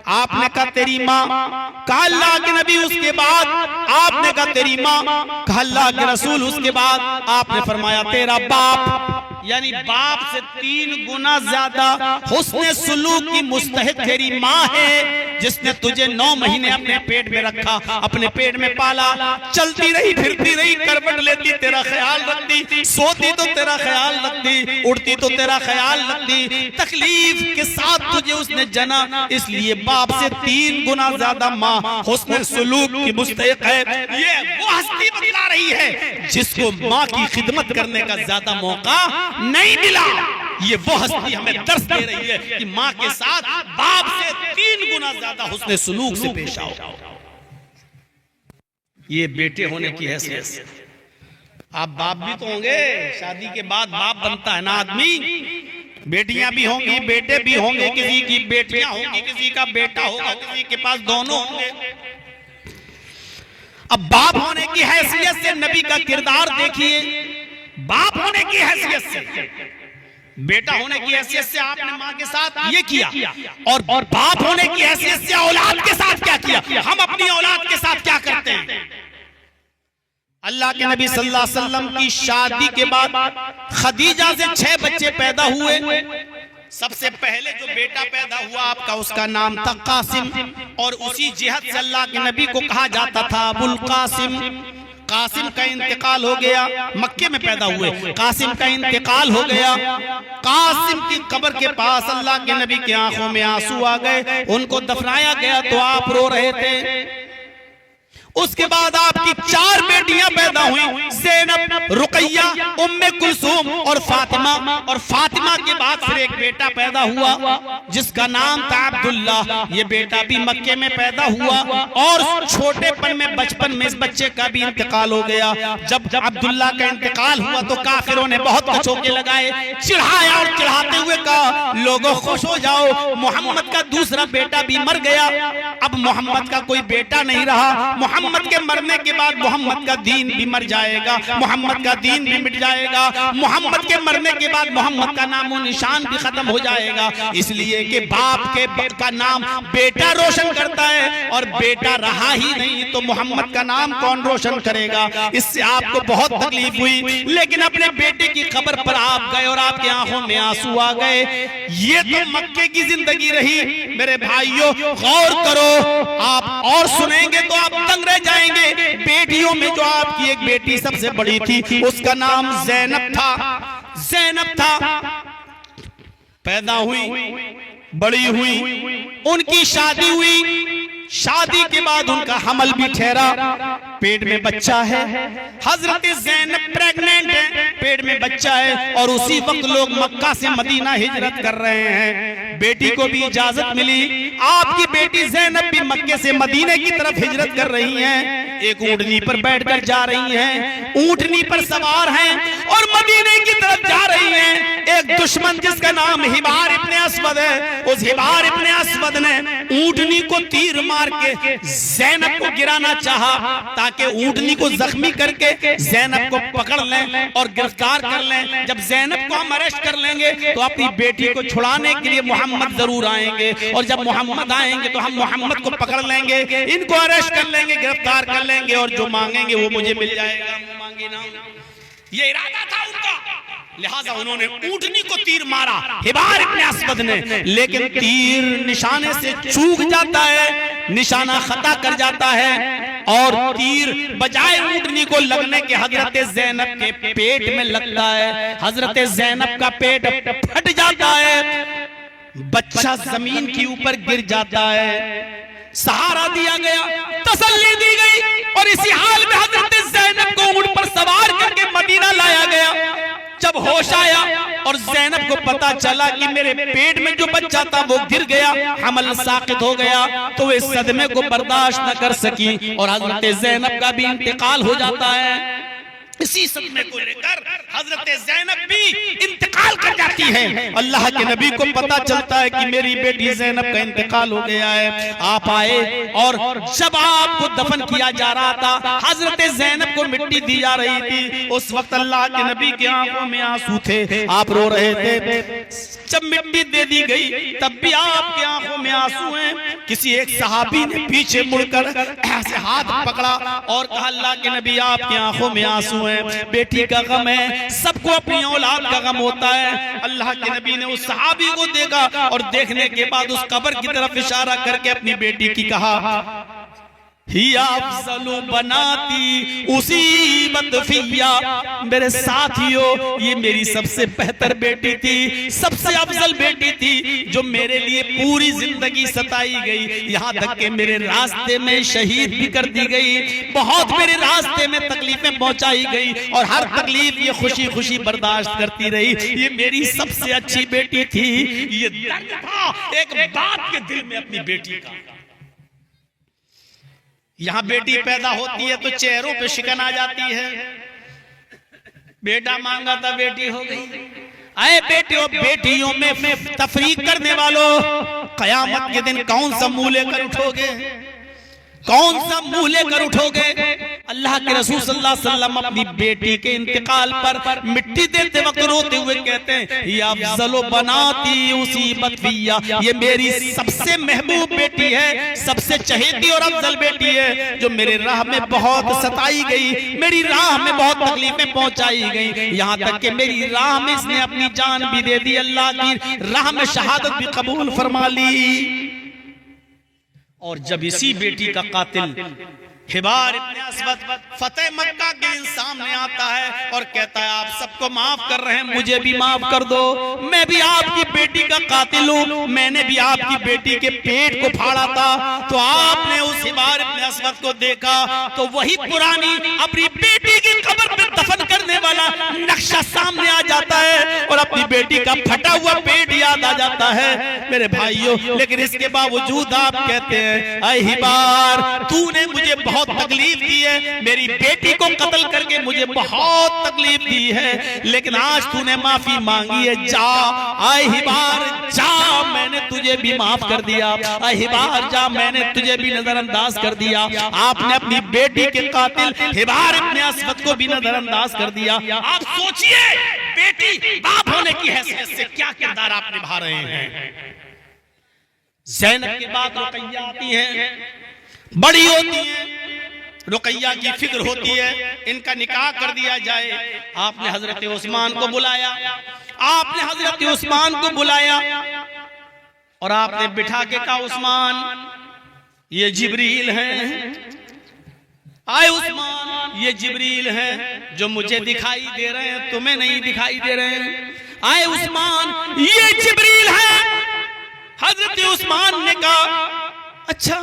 आपने कहा तेरी माँ। कहा अल्लाह के नबी उसके बाद? आपने कहा तेरी माँ। कहा अल्लाह के रसूल उसके बाद? आपने फरमाया तेरा बाप। यानी बाप से 3 गुना ज्यादा हुस्न सुलूक की मुस्तहिक तेरी माँ है, जिसने तुझे 9 महीने अपने पेट में रखा, अपने पेट में पाला, चलती रही फिरती रही, करवट लेती तेरा ख्याल रखती, सोती तो तेरा ख्याल रखती, उड़ती तो तेरा ख्याल रखती, तकलीफ के साथ तुझे उसने जना। इसलिए बाप से 3 गुना ज्यादा माँ हुस्न सुलूक की मुस्तहिक है। ये वो हस्ती बतला रही है जिसको माँ की खिदमत करने का ज्यादा मौका नहीं मिला। ये वो हस्ती हमें दर्श दे रही है कि माँ के साथ बाप से 3 गुना ज्यादा हुस्न सुलूक से पेश आओ। ये बेटे होने की हैसियत। आप बाप भी तो होंगे, शादी के बाद बाप बनता है ना आदमी। बेटियां भी होंगी, बेटे भी होंगे, किसी की बेटियां होंगी, किसी का बेटा होगा, किसी के पास दोनों होंगे। अब बाप होने की हैसियत से नबी का किरदार देखिए। बाप होने की हैसियत से, बेटा होने की हैसियत से आपने माँ के साथ ये किया, और बाप होने की हैसियत से औलाद के साथ क्या किया? हम अपनी औलाद के साथ क्या करते हैं? अल्लाह के नबी सल्लल्लाहु अलैहि वसल्लम की शादी के बाद खदीजा से 6 बच्चे पैदा हुए। सबसे पहले जो बेटा पैदा हुआ आपका, उसका नाम था कासिम, और उसी जिहद से अल्लाह के नबी को कहा जाता था अबुल कासिम। कासिम का इंतकाल हो गया, मक्के में पैदा हुए, कासिम का इंतकाल हो गया। कासिम की कब्र के पास अल्लाह के नबी की आंखों में आंसू आ गए। उनको दफनाया गया तो आप रो रहे थे। उसके बाद आपकी 4 बेटियां पैदा हुई, ज़ैनब, रुकैया, उम्मे कुलसूम और फातिमा के बाद फिर एक बेटा पैदा हुआ जिसका नाम था अब्दुल्ला। ये बेटा भी मक्के में पैदा हुआ और छोटेपन में, बचपन में इस बच्चे का भी इंतकाल हो गया। जब अब्दुल्ला का इंतकाल हुआ तो काफिरों ने बहुत कचौके लगाए, चिढ़ाया और चिढ़ाते हुए कहा, लोगों खुश हो जाओ, मोहम्मद का दूसरा बेटा भी मर गया, अब मोहम्मद का कोई बेटा नहीं रहा। मोहम्मद के मरने के बाद मोहम्मद का दीन भी मर जाएगा, मोहम्मद का दीन भी मिट जाएगा, मोहम्मद के मरने के बाद मोहम्मद का नामो निशान भी खत्म हो जाएगा। इसलिए कि बाप का नाम बेटा रोशन करता है और बेटा रहा ही नहीं तो मोहम्मद का नाम कौन रोशन करेगा। इससे आपको बहुत तकलीफ हुई, लेकिन अपने बेटे की खबर पर आप गए और आपकी आंखों में आंसू आ गए। ये तो मक्के की जिंदगी रही। मेरे भाइयों गौर करो, आप और सुनेंगे तो आप दंग रह जाएंगे। बेटियों में जो आपकी एक बेटी सबसे बड़ी थी उसका नाम ज़ैनब था। पैदा हुई, बड़ी हुई, उनकी शादी हुई, शादी के बाद उनका हमल भी ठहरा, पेट में बच्चा है। हजरत ज़ैनब प्रेग्नेंट है, पेट में बच्चा है और उसी वक्त लोग मक्का से मदीना हिजरत कर रहे हैं। बेटी को भी इजाजत मिली, आपकी बेटी ज़ैनब भी मक्के से मदीने की तरफ हिजरत कर रही हैं। एक ऊँटनी पर बैठकर जा रही हैं, ऊँटनी पर सवार हैं और मदीने की तरफ जा रही हैं। एक दुश्मन जिसका नाम हिबार इब्ने अस्वद है, उस हिबार इब्ने अस्वद ने ऊँटनी को तीर मार के ज़ैनब को गिराना चाहा ताकि ऊँटनी को जख्मी करके ज़ैनब को पकड़ लें और गिरफ्तार कर लें। जब ज़ैनब को हम अरेस्ट कर लेंगे तो अपनी बेटी को छुड़ाने के लिए मोहम्मद जरूर आएंगे और जब मोहम्मद आएंगे तो हम मोहम्मद को पकड़ लेंगे, इनको अरेस्ट कर लेंगे, गिरफ्तार कर लेंगे और जो मांगेंगे वो मुझे मिल जाएगा, मांगे ना। ये इरादा था उनका, लिहाजा उन्होंने ऊँटनी को तीर मारा हिबार इब्ने अस्वद ने, लेकिन तीर निशाने से चूक जाता है, निशाना खता कर जाता है और तीर बजाय ऊँटनी को लगने के हजरत ज़ैनब के पेट में लगता है। हजरत ज़ैनब का पेट फट जाता है, बच्चा जमीन के ऊपर गिर जाता है, सहारा दिया गया, तसल्ली दी गई और इसी हाल में हजरत ज़ैनब को ऊँट पर सवार करके मदीना लाया गया। जब होश आया और ज़ैनब को पता चला कि मेरे पेट में जो बच्चा था वो गिर गया, हमल साकित हो गया, तो वे सदमे को बर्दाश्त न कर सकी और हजरत ज़ैनब का भी इंतकाल हो जाता है। इसी सदमे को लेकर हजरत ज़ैनब भी इंतकाल कर जाती है। अल्लाह के नबी को पता चलता है कि मेरी बेटी ज़ैनब का इंतकाल हो गया है। आप आए और जब आपको दफन किया जा रहा था, हजरत ज़ैनब को मिट्टी दी जा रही थी, उस वक्त अल्लाह के नबी की आंखों में आंसू थे, आप रो रहे थे। जब मिट्टी दे दी गई तब भी आपकी आंखों में आंसू हैं। किसी एक सहाबी ने पीछे मुड़कर ऐसे हाथ पकड़ा और कहा, अल्लाह के नबी आपकी आंखों में आंसू हैं, बेटी का गम है, सबको अपनी औलाद का गम होता है। अल्लाह के नबी ने उस सहाबी को देखा और देखने के बाद उस कब्र की तरफ इशारा करके अपनी बेटी की कहा, हिया अफज़लु बनाती उसीबत फिया। मेरे साथियों, ये मेरी सबसे बेहतर बेटी थी, सबसे अफजल बेटी थी जो मेरे लिए पूरी जिंदगी सताई गई, यहाँ तक कि मेरे रास्ते में शहीद भी कर दी गई, बहुत मेरे रास्ते में तकलीफें पहुंचाई गई और हर तकलीफ ये खुशी खुशी बर्दाश्त करती रही। ये मेरी सबसे अच्छी बेटी थी। ये दर्द था एक बाप के दिल में अपनी बेटी का। यहाँ बेटी पैदा होती है तो चेहरों पे शिकन आ जाती है, बेटा मांगा था बेटी हो गई। आए बेटियों, बेटियों में तफरीक करने वालों, कयामत के दिन कौन सा मुंह लेकर उठोगे, कौन सा मुंह लेकर उठोगे। अल्लाह के रसूल सल्लल्लाहु अलैहि वसल्लम अपनी बेटी के इंतकाल पर मिट्टी देते वक्त रोते हुए कहते हैं, या अफज़लो बनाती उसीबत फिया, ये मेरी सबसे महबूब बेटी है, सबसे चहेती और अफजल बेटी है जो मेरे राह में बहुत सताई गई, मेरी राह में बहुत तकलीफें पहुंचाई गई, यहाँ तक कि मेरी राह में इसने अपनी जान भी दे दी, अल्लाह की राह में शहादत भी कबूल फरमा ली। और जब इसी बेटी का कातिल हिबार इब्ने अस्वद फतेह मक्का के दिन सामने आता है और कहता है, आप सबको माफ कर रहे हैं, मुझे भी माफ कर दो, मैं भी आपकी बेटी का कातिल हूँ, मैंने भी आपकी बेटी के पेट को फाड़ा था। तो आपने उस हिबार इब्ने अस्वद को देखा तो वही पुरानी अपनी बेटी की कब्र पे दफन करने वाला नक्शा सामने आ जाता है और अपनी बेटी का फटा हुआ पेट याद आ जाता है मेरे भाइयों। लेकिन इसके बावजूद आप कहते हैं ऐ हिबार तूने मुझे बहुत तकलीफ दी है, मेरी बेटी को कत्ल करके मुझे बहुत तकलीफ दी है, लेकिन आज तूने माफी मांगी है, जा ऐ हिबार जा, मैंने तुझे भी माफ कर दिया, ऐ हिबार जा, मैंने तुझे भी नजरअंदाज कर दिया। आपने अपनी बेटी के कातिल हिबार इब्ने अस्वद को भी नजरअंदाज कर दिया। आप सोचिए बेटी बाप होने की हैसियत से क्या किरदार आप निभा रहे हैं। ज़ैनब के बाद रुकैया आती है, बड़ी होती है, रुकैया की फिक्र होती है इनका निकाह कर दिया जाए। आपने हजरत उस्मान को बुलाया, आपने हजरत उस्मान को बुलाया और आपने बिठा के कहा उस्मान ये जिब्रील हैं, आए उस्मान ये जिब्रील हैं जो मुझे दिखाई दे रहे हैं, तुम्हें नहीं दिखाई दे रहे हैं। आए उस्मान ये जिब्रील हैं। हजरत उस्मान ने कहा अच्छा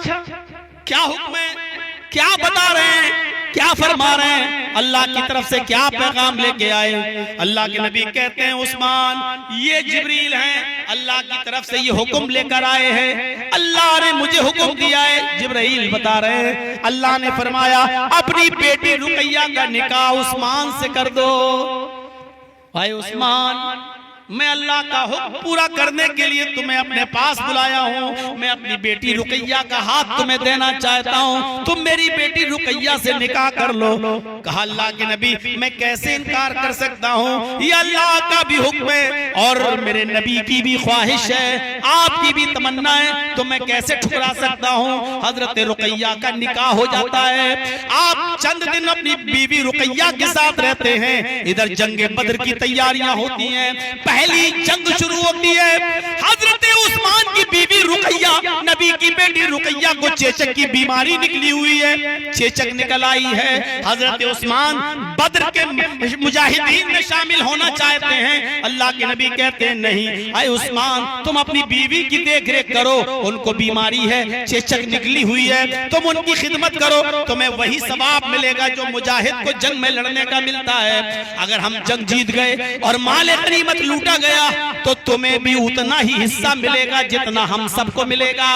क्या हुक्म है, क्या बता रहे हैं, क्या फरमा रहे हैं, अल्लाह की तरफ से क्या पैगाम लेके आए। अल्लाह के नबी कहते हैं उस्मान ये जिब्रील हैं, अल्लाह की तरफ से ये हुक्म लेकर आए हैं, अल्लाह ने मुझे हुक्म दिया है। जिब्रील बता रहे हैं अल्लाह ने फरमाया अपनी बेटी रुकैया का निकाह उस्मान से कर दो। भाई उस्मान मैं अल्लाह का हुक्म पूरा करने के लिए तुम्हें अपने पास बुलाया हूँ, मैं अपनी बेटी रुकैया का हाथ तुम्हें देना चाहता हूँ, तुम मेरी बेटी रुकैया से निकाह कर लो। कहा अल्लाह के नबी मैं कैसे इनकार कर सकता हूँ, ये अल्लाह का भी हुक्म है और मेरे नबी की भी ख्वाहिश है, आपकी भी तमन्ना है, तो मैं कैसे ठुकरा सकता हूँ। हजरत रुकैया का निकाह हो जाता है, आप चंद दिन अपनी बीवी रुकैया के साथ रहते हैं। इधर जंगे बद्र की तैयारियां होती हैं, पहली जंग शुरू होती है। हजरत उस्मान की बीवी रुकैया, नबी की बेटी रुकैया को चेचक की बीमारी निकली हुई है, चेचक निकल आई है। हजरत उस्मान बद्र के मुजाहिदीन में शामिल होना चाहते हैं, अल्लाह के नबी कहते हैं नहीं, आए उस्मान तुम अपनी बीवी की देखरेख करो, उनको बीमारी है, चेचक निकली हुई है, तुम उनकी खिदमत करो, तुम्हें वही सवाब मिलेगा जो मुजाहिद को जंग में लड़ने का मिलता है। अगर हम जंग जीत गए और माल गनीमत लूटा गया तो तुम्हें भी उतना ही हिस्सा मिलेगा जितना हम सबको मिलेगा,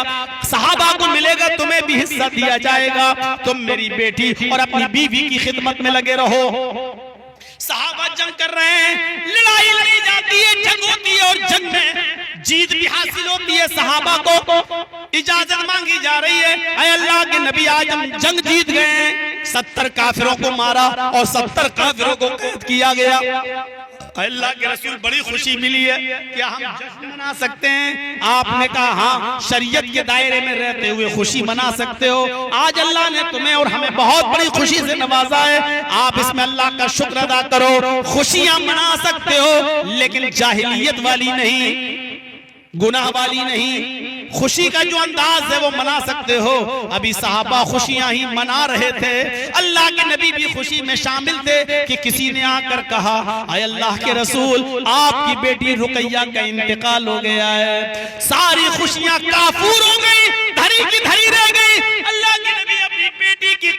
सहाबा को मिलेगा, तुम्हें भी हिस्सा दिया जाएगा। तुम मेरी बेटी और अपनी बीवी की खिदमत में लगे रहो। सहाबा जंग कर रहे हैं, लड़ाई लड़ी जाती है, जंग होती है और जंग में जीत भी हासिल होती है। सहाबा को इजाजत मांगी जा रही है, ऐ अल्लाह के नबी आज हम जंग जीत गए हैं, 70 काफिरों को मारा और 70 काफिरों को कैद किया गया। अल्लाह के रसूल बड़ी खुशी मिली है, क्या हम जश्न मना सकते हैं? आपने कहा हाँ, शरीयत के दायरे में रहते हुए खुशी मना सकते हो। आज अल्लाह ने तुम्हें और हमें बहुत बड़ी खुशी से नवाजा है, आप इसमें अल्लाह का शुक्र अदा करो। खुशियां मना सकते हो लेकिन जाहिलियत वाली नहीं, गुनाह वाली नहीं। खुशी का जो अंदाज है वो मना सकते हो। अभी सहाबा खुशियां ही मना रहे थे, अल्लाह के नबी भी खुशी में शामिल थे कि किसी ने आकर कहा आय अल्लाह के रसूल आपकी बेटी रुकैया का इंतकाल हो गया है। सारी खुशियां काफूर हो गई, धरी की धरी रह गई। अल्लाह के नबी अपनी बेटी के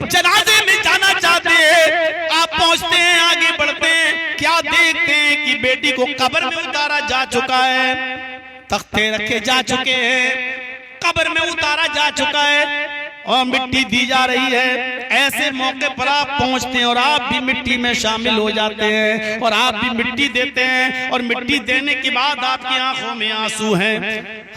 जनाजे में जाना चाहते हैं। आप पहुंचते हैं, आगे बढ़ते हैं, क्या देखते हैं कि बेटी को कब्र में उतारा जा चुका है, तख्ते रखे जा चुके हैं, कब्र में उतारा जा चुका है और मिट्टी दी जा रही है। ऐसे मौके पर आप पहुंचते हैं और आप भी मिट्टी में शामिल हो जाते हैं और आप भी मिट्टी देते हैं और मिट्टी देने के बाद आपकी आंखों में आंसू हैं।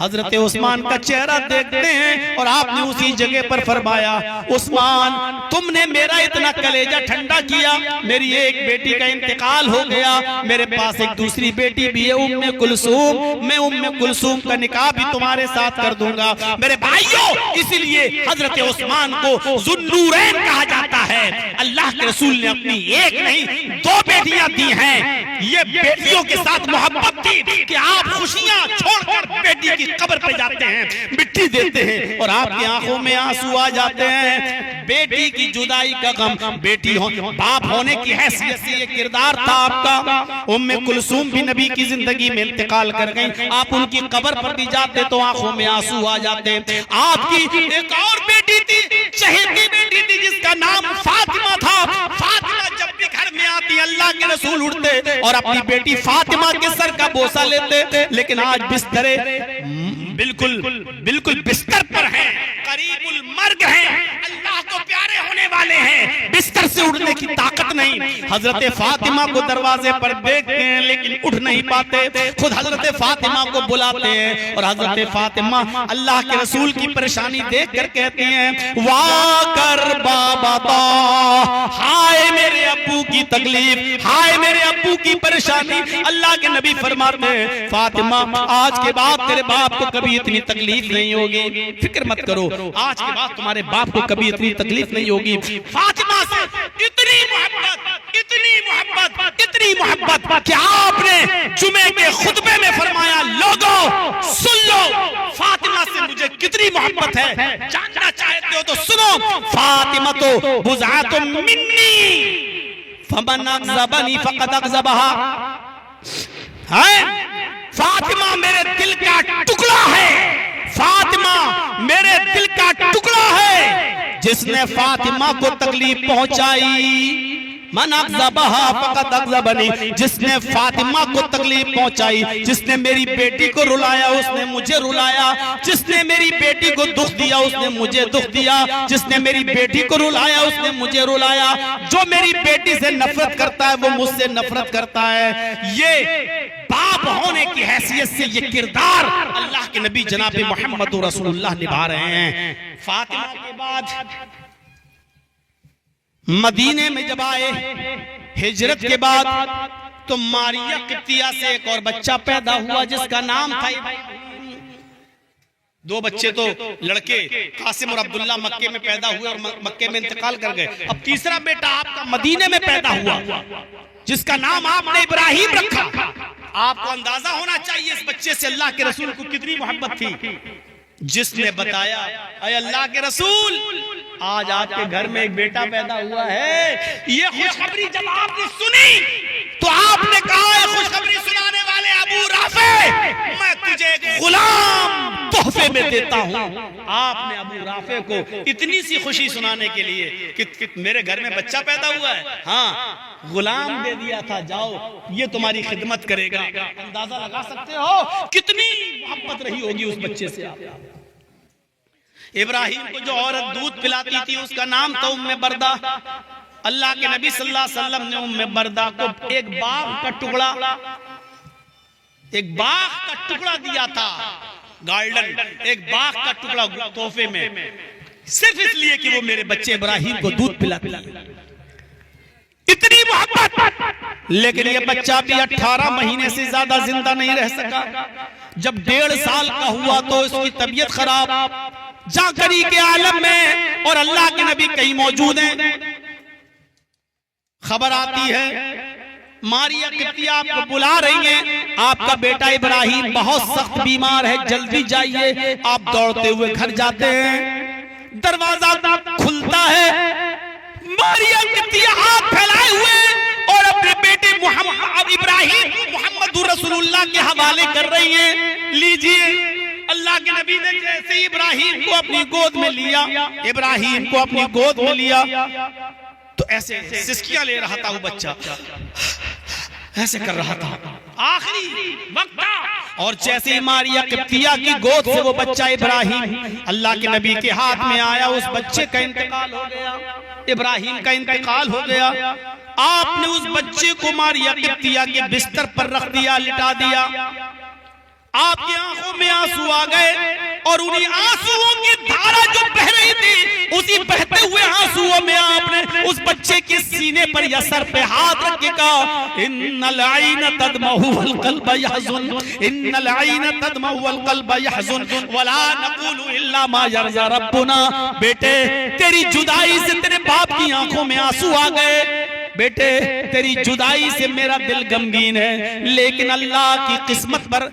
हजरत उस्मान का चेहरा देखते हैं और आपने उसी जगह पर फरमाया उस्मान तुमने मेरा इतना कलेजा ठंडा किया, मेरी एक बेटी का इंतकाल हो गया, मेरे पास एक दूसरी बेटी भी है उम्मे कुलसूम, मैं उम्मे कुलसूम का निकाह भी तुम्हारे साथ कर दूंगा। मेरे भाइयों इसलिए हजरत उस्मान को ज़ुन्नूरैन कहा जाता है। अल्लाह के रसूल ने अपनी एक नहीं 2 बेटियां दी हैं। ये बेटियों के साथ मोहब्बत थी कि आप खुशियां छोड़कर बेटी की कब्र पे जाते हैं, मिट्टी देते हैं और आपकी आंखों में आंसू आ जाते हैं। बेटी की जुदाई का गम, बेटी बाप होने की हैसियत से ये किरदार था आपका। उम्मे कुलसूम भी नबी की जिंदगी में इंतकाल कर गई, आप उनकी कब्र पर भी जाते तो आंखों में आंसू आ जाते। आपकी एक और बेटी थी, चहेती बेटी थी जिसका नाम फातिमा था। फातिमा जब भी अल्लाह के रसूल उठते और अपनी बेटी फातिमा के सर का बोसा लेते। लेकिन आज बिस्तरे बिल्कुल बिस्तर पर हैं, करीबुल मर्ग हैं, अल्लाह को प्यारे होने वाले हैं, बिस्तर से उठने की ताकत नहीं। हजरत फातिमा को दरवाजे पर देखते हैं लेकिन उठ नहीं पाते। खुद हजरत फातिमा को बुलाते हैं और हजरत फातिमा अल्लाह के रसूल की परेशानी देखकर कहती हैं, वाह कर बाबा, हाय मेरे अब्बू की तकलीफ, हाय मेरे अब्बू की परेशानी। अल्लाह के नबी फरमाते हैं, फातिमा आज के बाद तेरे बाप को कभी इतनी तकलीफ नहीं होगी, फिक्र मत करो, आज के बाद तुम्हारे बाप को कभी इतनी तकलीफ नहीं होगी। फातिमा से इतनी मोहब्बत कि आपने जुमे के खुतबे में फरमाया, लोगों सुन लो फातिमा से मुझे कितनी मोहब्बत है, जानना चाहते हो तो सुनो। फातिमा तो बुज़अतुम मिन्नी फमन अग़ज़बनी फ़क़द अग़ज़बहा, फातिमा मेरे दिल का टुकड़ा है, फातिमा मेरे दिल का टुकड़ा है। जिसने फातिमा को तकलीफ पहुंचाई, मन अग़ज़बहा फ़क़द अग़ज़बनी, जिसने फातिमा को तकलीफ पहुंचाई, जिसने मेरी बेटी को रुलाया उसने मुझे रुलाया, जिसने मेरी बेटी को दुख दिया उसने मुझे दुख दिया, जिसने मेरी बेटी को रुलाया उसने मुझे रुलाया। जो मेरी बेटी से नफरत करता है वो मुझसे नफरत करता है। ये बाप होने की हैसियत से ये किरदार अल्लाह के नबी जनाब मोहम्मद रसूलुल्लाह निभा रहे हैं। फातिमा के बाद मदीने में जब आए, हिजरत के बाद, तो मारिया किप्तिया से एक और बच्चा पैदा हुआ जिसका नाम था, दो बच्चे तो लड़के कासिम और अब्दुल्ला मक्के में पैदा हुए और मक्के में इंतकाल कर गए। अब तीसरा बेटा आपका मदीने में पैदा हुआ जिसका नाम आपने इब्राहिम रखा। आपको अंदाजा होना चाहिए इस बच्चे से अल्लाह के रसूल को कितनी मोहब्बत थी। जिसने बताया, अय अल्लाह के रसूल आज आपके घर में एक बेटा पैदा हुआ है, ये खुशखबरी जब आपने सुनी तो आपने कहा, खुशखबरी सुनाने वाले अबू राफे, मैं तुझे एक गुलाम तोहफे में देता हूं। आपने अबू राफे को इतनी सी खुशी सुनाने के लिए कि मेरे घर में बच्चा पैदा हुआ है, हाँ गुलाम दे दिया था, जाओ ये तुम्हारी खिदमत करेगा। अंदाजा लगा सकते हो कितनी मोहब्बत रही होगी उस बच्चे से। इब्राहिम को जो औरत दूध पिलाती थी उसका नाम था उम्मे बरदा। अल्लाह के नबी सल्लल्लाहु अलैहि वसल्लम ने उम्मे बरदा को एक बाग का टुकड़ा दिया था, गार्डन, एक बाग का टुकड़ा तोहफे में, सिर्फ इसलिए कि वो मेरे बच्चे इब्राहिम को दूध पिलाती है। इतनी मोहब्बत। लेकिन ये बच्चा भी 18 महीने से ज्यादा जिंदा नहीं रह सका। जब 1.5 साल का हुआ तो इसकी तबीयत खराब, जाकरी के आलम में, और अल्लाह के नबी कहीं मौजूद हैं। खबर आती है मारिया किप्तिया आपको बुला रही हैं, आपका बेटा इब्राहिम बहुत सख्त बीमार है, जल्दी जाइए। आप दौड़ते हुए घर जाते हैं, दरवाजा खुलता है, मारिया किप्तिया हाथ फैलाए हुए और अपने बेटे इब्राहिम मोहम्मद रसूलुल्लाह के हवाले कर रही हैं, लीजिए। अल्लाह के नबी ने जैसे ही इब्राहिम को अपनी गोद में लिया, इब्राहिम को अपनी गोद में लिया तो ऐसे सिसकियां ले रहा था वो बच्चा, ऐसे कर रहा था, आखिरी वक्त था। और जैसे ही मारिया किप्तिया की गोद से वो बच्चा इब्राहिम अल्लाह के नबी के हाथ में आया, उस बच्चे का इंतकाल हो गया, इब्राहिम का इंतकाल हो गया। आपने उस बच्चे को मारिया किप्तिया के बिस्तर पर रख दिया, लिटा दिया। आपकी आंखों में आंसू आ गए और उन्हीं आंसुओं की धारा जो बह रही थी, उसी बहते हुए आंसुओं में आपने उस बच्चे के सीने पर या सर पे हाथ रख के कहा, इन्नल आईन तदमहु वल क़ल्ब यहज़ुन, इन्नल आईन तदमहु वल क़ल्ब यहज़ुन वला नक़ूलु इल्ला मा यरज़ा रब्बुना। बेटे तेरी जुदाई से तेरे बाप की आंखों में आंसू आ गए, बेटे तेरी जुदाई से मेरा दिल गमगीन है, लेकिन अल्लाह की किस्मत पर,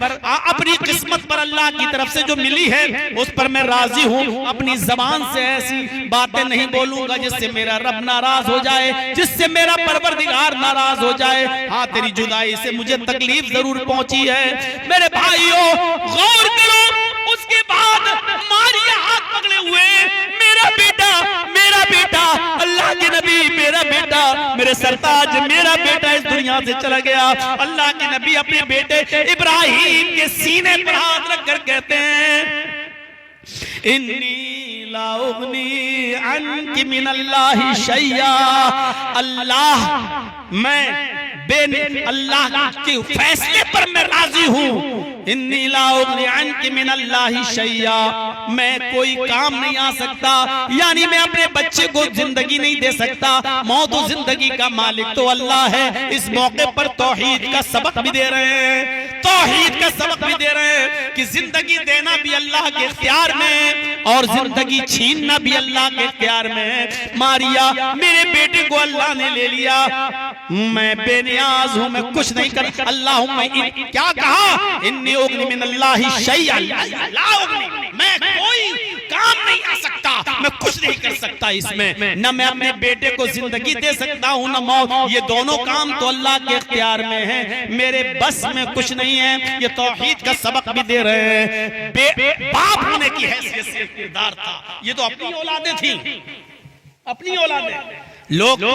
अपनी किस्मत पर अल्लाह की तरफ से जो मिली है उस पर मैं राजी हूँ। अपनी जबान से ऐसी बातें नहीं बोलूंगा जिससे मेरा रब नाराज हो जाए, जिससे मेरा परवरदिगार नाराज हो जाए। हाँ तेरी जुदाई से मुझे तकलीफ जरूर पहुंची है। मेरे भाइयों गौर करो, उसके बाद मारिया हाथ पकड़े हुए, मेरा बेटा अल्लाह के नबी, मेरा बेटा, मेरे सरताज, मेरा बेटा इस दुनिया से चला गया। अल्लाह के नबी अपने बेटे इब्राहिम के सीने पर हाथ रखकर कहते हैं, इन्नी ला उगनी अन्की मिनल्लाहि शैया, अल्लाह मैं अल्लाह के फैसले पर मैं राजी हूँ। इन्नी ला उगनी अन्की मिनल्लाहि शैया, मैं कोई काम नहीं आ सकता, यानी मैं अपने बच्चे को जिंदगी नहीं दे सकता। मौत और जिंदगी का मालिक तो अल्लाह है। इस मौके पर तौहीद का सबक भी दे रहे हैं, तौहीद का सबक भी दे रहे हैं कि जिंदगी देना भी अल्लाह के इख्तियार में और जिंदगी छीनना भी अल्लाह के इख्तियार में है। मारिया, मेरे बेटे को अल्लाह ने ले लिया, मैं बेनियाज हूं, मैं कुछ नहीं कर। अल्लाहुम्मा क्या कहा, इन्नी उगनी मिनल्लाहि शैया, मैं कोई काम नहीं आ सकता, मैं कुछ नहीं कर सकता इसमें, न मैं अपने बेटे को जिंदगी दे सकता हूँ न मौत। ये दोनों काम तो अल्लाह के इख्तियार में है, मेरे बस में कुछ नहीं है। ये तौहीद का सबक भी दे रहे हैं। बाप होने की हैसियत से किरदार था। ये तो अपनी औलादें थी, अपनी औलादें। लोग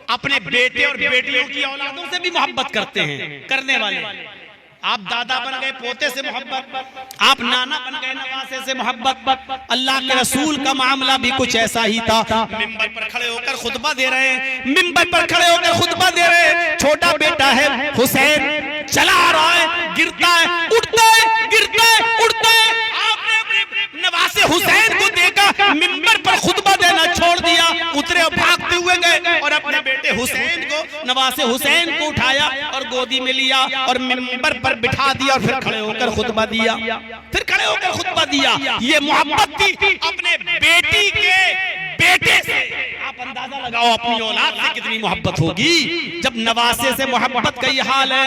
अपने बेटे और बेटियों की औलादों से भी मोहब्बत करते हैं, करने वाले। आप दादा बन गए पोते से मोहब्बत, आप नाना बन गए नवासे से मोहब्बत। अल्लाह के रसूल का मामला भी कुछ ऐसा ही था। मिंबर पर खड़े होकर खुतबा दे रहे हैं, मिंबर पर खड़े होकर खुतबा दे रहे हैं। छोटा बेटा है हुसैन, चला आ रहा है, गिरता है, उठता है, गिरता है, उठता है। आपने अपने नवासे हुसैन को देखा, मिंबर पर खुतबा देना छोड़ दिया, उतरे और भागते हुए गए और अपने बेटे हुसैन को, नवासे हुसैन को उठाया और गोदी में लिया और मिंबर पर बिठा दिया और फिर खड़े होकर खुतबा दिया, फिर खड़े होकर खुतबा दिया। ये मोहब्बत थी अपने बेटी के बेटे से। आप अंदाजा लगाओ अपनी औलाद से कितनी मोहब्बत होगी जब नवासे से मोहब्बत का ये हाल है।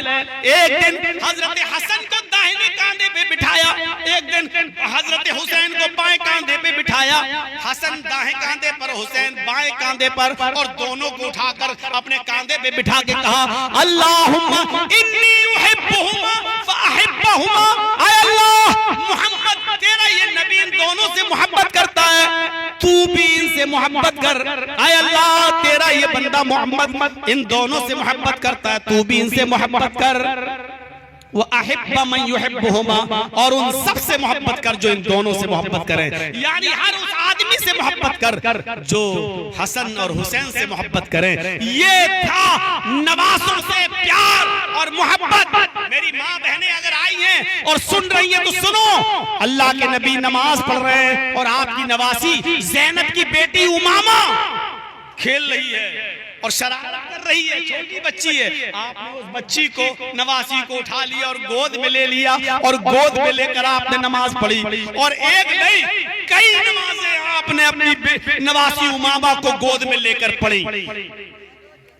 एक दिन हजरत हसन को दाहिने कांधे पे बिठाया, एक दिन हजरत हुसैन को बाएं कांधे पे बिठाया। हसन दाएं कांधे पर, हुसैन बाएं कांधे पर, और दोनों को उठाकर अपने कांधे पे बिठा के कहा, अल्लाहुम्मा इन्नी उहिब्बुहुमा फअहिब्बहुमा। ऐ अल्लाह, मोहम्मद तेरा ये नबी इन दोनों से मोहब्बत करता है, तू भी इनसे मोहब्बत कर। ऐ अल्लाह, तेरा ये बंदा मोहम्मद इन दोनों से मोहब्बत करता है, तू भी इनसे मोहब्बत कर। वो अहिब्बा मन युहिब्बुहुमा, और उन सब से मोहब्बत कर जो इन दोनों से मोहब्बत करे, यानी हर उस आदमी से मोहब्बत कर जो हसन और हुसैन से मोहब्बत करे। ये था नवासों से प्यार और मोहब्बत। मेरी माँ बहनें अगर आई हैं और सुन रही हैं तो सुनो, अल्लाह के नबी नमाज पढ़ रहे हैं और आपकी नवासी ज़ैनब की बेटी उमामा खेल रही है और शरारत कर रही है, छोटी बच्ची है। आपने उस बच्ची को, नवासी को उठा लिया और गोद में ले लिया और गोद में लेकर आपने नमाज पढ़ी। और एक नहीं, कई नमाजें आपने अपनी नवासी उमामा को गोद में लेकर पढ़ी।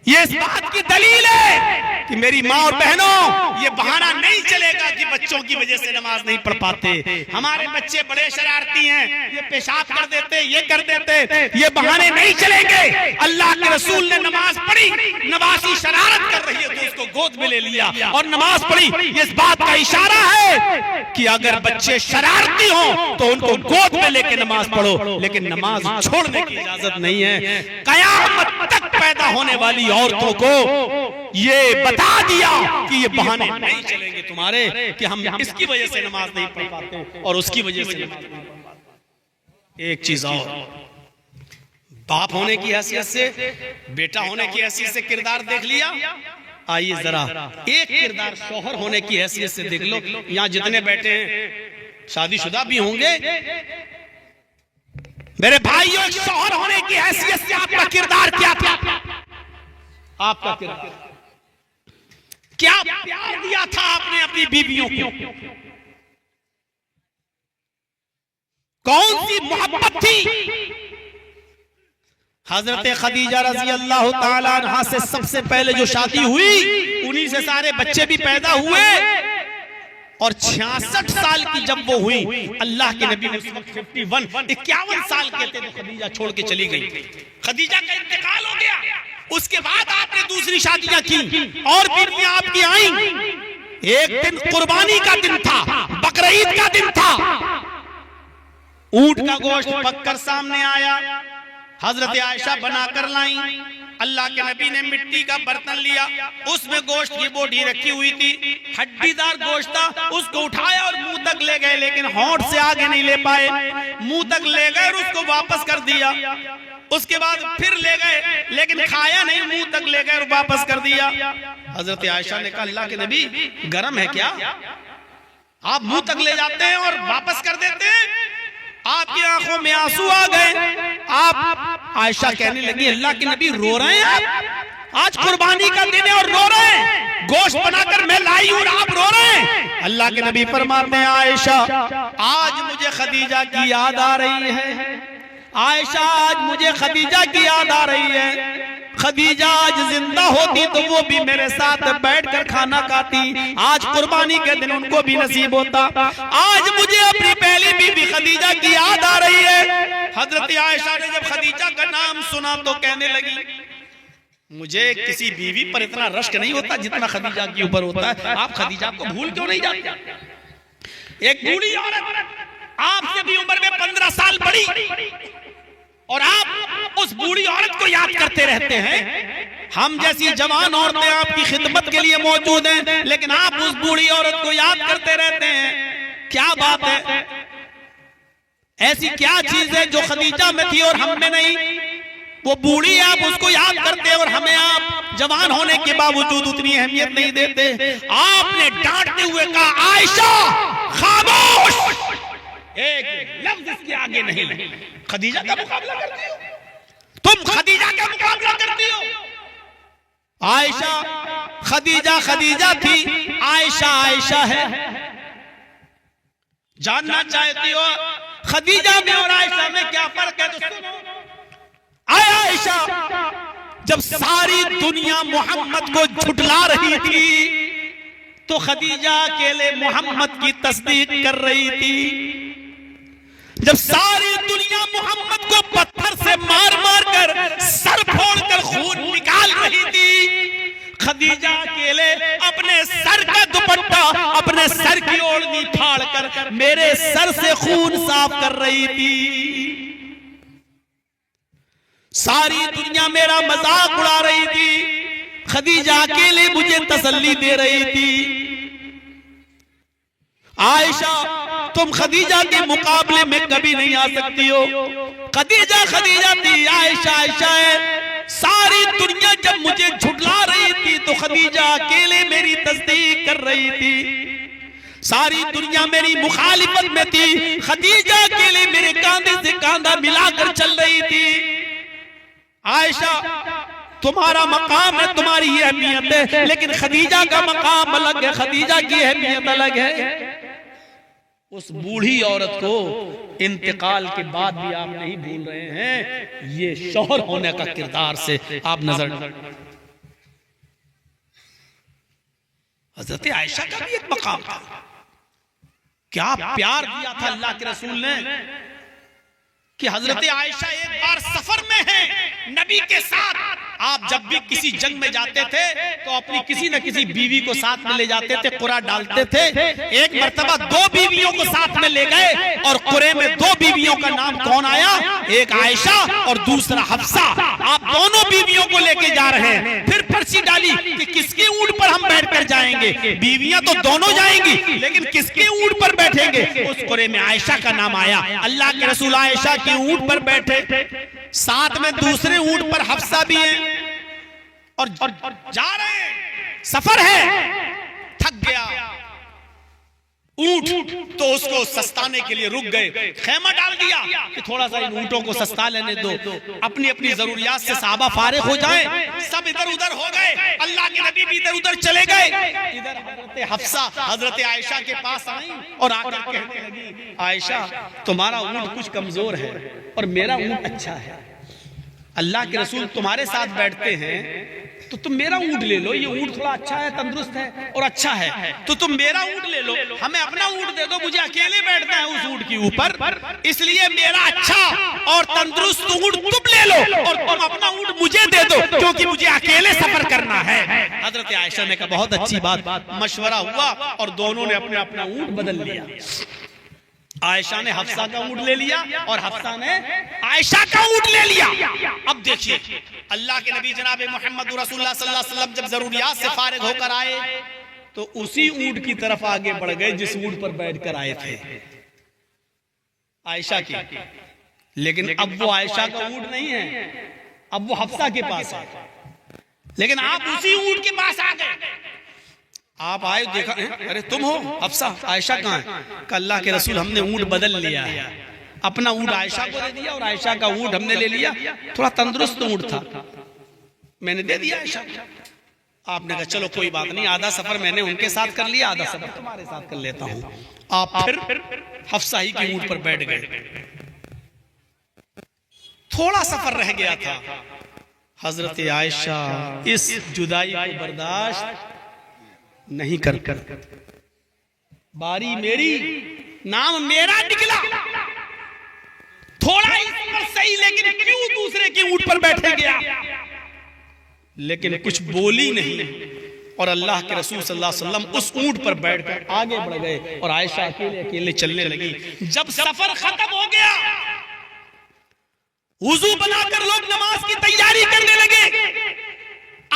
ये इस बात की दलील है कि मेरी माँ और बहनों, ये बहाना नहीं चलेगा कि बच्चों की वजह से नमाज नहीं पढ़ पाते। हमारे बच्चे बड़े शरारती हैं, ये पेशाब कर देते, ये कर देते, ये बहाने नहीं चलेंगे। अल्लाह के रसूल ने नमाज पढ़ी, नवासी शरारत कर रही है तो उसको गोद में ले लिया और नमाज पढ़ी। ये इस बात का इशारा है कि अगर बच्चे शरारती हों तो उनको गोद में लेके नमाज पढ़ो, लेकिन नमाज छोड़ने की इजाजत नहीं है। कयामत तक पैदा होने वाली औरतों को ये बता दिया कि ये बहाने नहीं चलेंगे तुम्हारे कि हम इसकी वजह से नमाज नहीं पढ़ पाते और उसकी वजह से नमाज नहीं पढ़ पाते। एक चीज और, बाप होने की हैसियत से, बेटा होने की हैसियत से किरदार देख लिया। आइए जरा एक किरदार शौहर होने की हैसियत से देख लो। यहाँ जितने बैठे हैं शादीशुदा भी होंगे, मेरे भाइयों, एक शौहर होने की हैसियत से आपका किरदार क्या था? आपका किरदार क्या प्यार दिया था आपने अपनी बीवियों को? कौन सी मोहब्बत थी? हजरत खदीजा रजी अल्लाह ताला अन्हा से सबसे पहले जो शादी हुई, उन्हीं से सारे बच्चे भी पैदा हुए। और 66 साल की जब वो हुई, अल्लाह के नबी ने 51 साल के थे तो खदीजा छोड़ के चली गई। खदीजा का इंतकाल हो गया। उसके बाद आपने दूसरी शादियां की और बीवियां आपकी आईं। एक दिन कुर्बानी का दिन था, बकरीद का दिन था। ऊंट का गोश्त पककर सामने आया, हजरत आयशा बनाकर लाई। अल्लाह के नबी ने मिट्टी का बर्तन लिया, उसमें गोश्त की बोटी रखी हुई थी, हड्डीदार गोश्त था, उसको उठाया और मुंह तक ले गए, लेकिन होंठ से आगे नहीं ले पाए, मुंह तक ले गए और उसको वापस कर दिया। उसके बाद फिर ले गए, लेकिन खाया नहीं, मुंह तक ले गए और वापस कर दिया। हजरत आयशा ने कहा, अल्लाह के नबी गरम है क्या? आप मुंह तक ले जाते हैं और वापस कर देते हैं? आपकी आंखों में आंसू आ गए। आप आयशा कहने लगी, अल्लाह के नबी रो रहे हैं आप? आज कुर्बानी का दिन है और रो रहे हैं, गोश्त बनाकर मैं लाई और आप रो रहे हैं। अल्लाह के नबी फरमाते हैं, आयशा आज मुझे खदीजा की याद आ रही है, आयशा आज मुझे खदीजा की याद आ रही है। खदीजा आज जिंदा होती तो वो भी मेरे साथ बैठकर खाना खाती, आज कुर्बानी के दिन उनको भी नसीब होता। आज मुझे अपनी पहली बीवी खदीजा की याद आ रही है। हजरत आयशा ने जब खदीजा का नाम सुना तो कहने लगी, मुझे किसी बीवी पर इतना रश्क नहीं होता जितना खदीजा के ऊपर होता है। आप खदीजा को भूल क्यों नहीं जाते? एक बूढ़ी औरत आपसे भी उम्र में 15 साल बड़ी, और आप उस बूढ़ी औरत को याद करते रहते हैं। हम जैसी जवान औरतें आपकी खिदमत के लिए मौजूद हैं, लेकिन आप उस बूढ़ी औरत को याद करते रहते हैं। क्या बात है? ऐसी क्या चीज है जो खदीजा में थी और हम में नहीं? वो बूढ़ी आप उसको याद करते और हमें आप जवान होने के बावजूद उतनी अहमियत नहीं देते। आपने डांटते हुए कहा, आयशा खामोश, एक लफ्ज इसके आगे नहीं। खदीजा का मुकाबला करती हो तुम, खदीजा का मुकाबला करती हो। आयशा खदीजा खदीजा थी, आयशा आयशा है। जानना चाहती हो खदीजा में और आयशा में क्या फर्क है? तो सुनो, आयशा जब सारी दुनिया मोहम्मद को झुठला रही थी तो खदीजा अकेले मोहम्मद की तस्दीक कर रही थी। जब सारी दुनिया मोहम्मद को पत्थर से मार मार कर सर फोड़कर खून निकाल रही थी, खदीजा अकेले अपने सर का दुपट्टा, अपने सर की ओढ़नी फाड़ कर मेरे सर से खून साफ कर रही थी। सारी दुनिया मेरा मजाक उड़ा रही थी, खदीजा अकेले मुझे तसल्ली दे रही थी। आयशा तुम खदीजा के मुकाबले में कभी नहीं आ सकती हो। खदीजा खदीजा थी, आयशा आयशा है। सारी दुनिया जब मुझे झुठला रही थी तो खदीजा अकेले मेरी तस्दीक कर रही थी। सारी दुनिया मेरी मुखालिफत में थी, खदीजा अकेले मेरे कांधे से कांधा मिलाकर चल रही थी। आयशा तुम्हारा मकाम है, तुम्हारी ये अहमियत है, लेकिन खदीजा का मकाम अलग है, खदीजा की अहमियत अलग है। उस बूढ़ी औरत को इंतकाल के बाद भी आप नहीं भूल रहे हैं। ये शौहर होने का किरदार से आप नजर, हजरत आयशा का भी एक मकाम था। क्या प्यार दिया था अल्लाह के रसूल ने कि हजरत आयशा एक बार सफर में है नबी के साथ। आप जब भी किसी जंग में जाते थे तो अपनी किसी न किसी बीवी को साथ में ले जाते थे, कुरा डालते थे। एक मर्तबा 2 बीवियों को साथ में ले गए और कुरे में 2 बीवियों का नाम कौन आया? एक आयशा और दूसरा हफ्सा। आप दोनों बीवियों को लेके जा रहे हैं। फिर पर्ची डाली कि किसके ऊंट पर हम बैठकर जाएंगे। बीवियां तो दोनों जाएंगी, लेकिन किसके ऊंट पर बैठेंगे? उस कुरे में आयशा का नाम आया। अल्लाह के रसूल आयशा के ऊंट पर बैठे, साथ में दूसरे ऊंट पर हफ्सा भी है और जा रहे हैं। सफर है, थक गया ऊंट तो उसको सस्ताने के लिए रुक गए, खेमा डाल दिया कि थोड़ा सा इन ऊंटों को सस्ता लेने दो, अपनी अपनी जरूरियात से साहबा फारिग हो जाएं। सब इधर उधर हो गए, अल्लाह के नबी भी इधर उधर चले गए। इधर हजरत हफ्सा हजरत आयशा के पास आई और आकर कहने लगी, आयशा तुम्हारा ऊंट कुछ कमजोर है और मेरा ऊंट अच्छा है। अल्लाह के रसूल तुम्हारे साथ बैठते हैं तो तुम मेरा ऊंट ले लो, ये ऊंट थोड़ा अच्छा है, तंदुरुस्त है और अच्छा है, तो तुम मेरा ऊंट ले लो, हमें अपना ऊंट दे दो, मुझे अकेले बैठना है उस ऊंट के ऊपर, इसलिए मेरा अच्छा और तंदुरुस्त ऊंट तुम ले लो और तुम अपना ऊंट मुझे दे दो, क्योंकि मुझे अकेले सफर करना है। हजरत आयशा ने कहा बहुत अच्छी बात। मशवरा हुआ और दोनों ने अपना अपना ऊंट बदल लिया। आयशा ने हफ्सा का ऊँट ले लिया और हफ्सा ने आयशा का ऊँट ले लिया। अब देखिए अल्लाह के नबी जनाब मोहम्मद रसूलुल्लाह सल्लल्लाहु अलैहि वसल्लम जब जरूरियात से फारिग होकर आए तो उसी ऊँट की तरफ आगे बढ़ गए जिस ऊँट पर बैठकर आए थे, आयशा की। लेकिन अब वो आयशा का ऊँट नहीं है, अब वो हफ्सा के पास है। लेकिन आप उसी ऊँट के पास आ गए। आप आए, देखा, अरे तुम हो हफ्सा, आयशा कहाँ है? अल्लाह के रसूल हमने ऊँट बदल लिया है, अपना ऊँट आयशा को दे दिया और आयशा का ऊँट हमने ले लिया। थोड़ा तंदुरुस्त ऊँट था, मैंने दे दिया आयशा को। आपने कहा चलो कोई बात नहीं, आधा सफर मैंने उनके साथ कर लिया, आधा सफर तुम्हारे साथ कर लेता हूँ। आप फिर हफ्सा ही के ऊँट पर बैठ गए। थोड़ा सफर रह गया था। हजरत आयशा इस जुदाई को बर्दाश्त नहीं कर बारी मेरी, नाम मेरा निकला। थोड़ा ही सफर सही, लेकिन क्यों दूसरे के ऊँट पर बैठे गया? लेकिन कुछ बोली नहीं और अल्लाह के रसूल सल्लल्लाहु अलैहि वसल्लम उस ऊँट पर बैठकर आगे बढ़ गए और आयशा अकेले अकेले चलने लगी। जब सफर खत्म हो गया, वुजू बनाकर लोग नमाज की तैयारी करने लगे।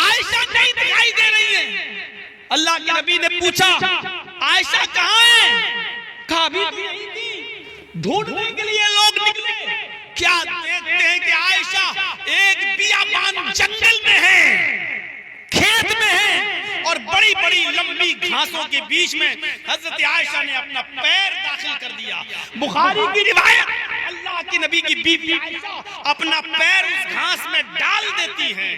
आयशा नहीं दिखाई दे रही है। अल्लाह के नबी ने पूछा आयशा कहाँ है? कहा अभी तो यहीं थी। ढूंढने के लिए लोग निकले। क्या देखते हैं कि आयशा एक बियाबान जंगल में है, खेत में है और बड़ी बड़ी लंबी घासों के बीच में हजरत आयशा ने अपना पैर दाखिल कर दिया। बुखारी की रिवायत, अल्लाह के नबी की बीवी आयशा अपना पैर उस घास में डाल देती हैं,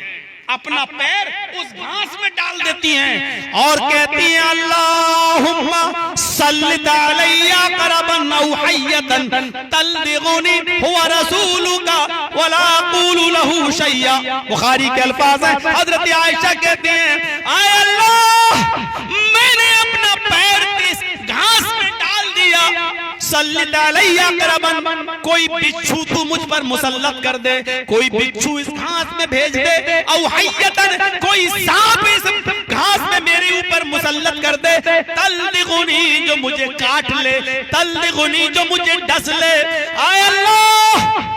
अपना पैर उस घास में डाल देती हैं और कहती हैं अल्लाहुम्मा सल्ली अलैया करबन औ हय्यतन तल्दिगुनी हुवा रसूलुका वला अक़ूलु लहू शैया। बुखारी के अल्फाज हैं। हजरत आयशा कहती हैं आय अल्लाह, मैंने अपना पैर इस घास में डाल दिया। सल्ली अलैया करबन, कोई बिच्छू तू मुझ पर मुसल्लत कर दे, कोई बिच्छू इस घास में भेज दे। औ हय्यतन, कोई सांप इस घास में मेरे ऊपर मुसल्लत कर दे। तल्दिगुनी, जो मुझे काट ले, तल्दिगुनी, जो मुझे डस ले। आय अल्लाह,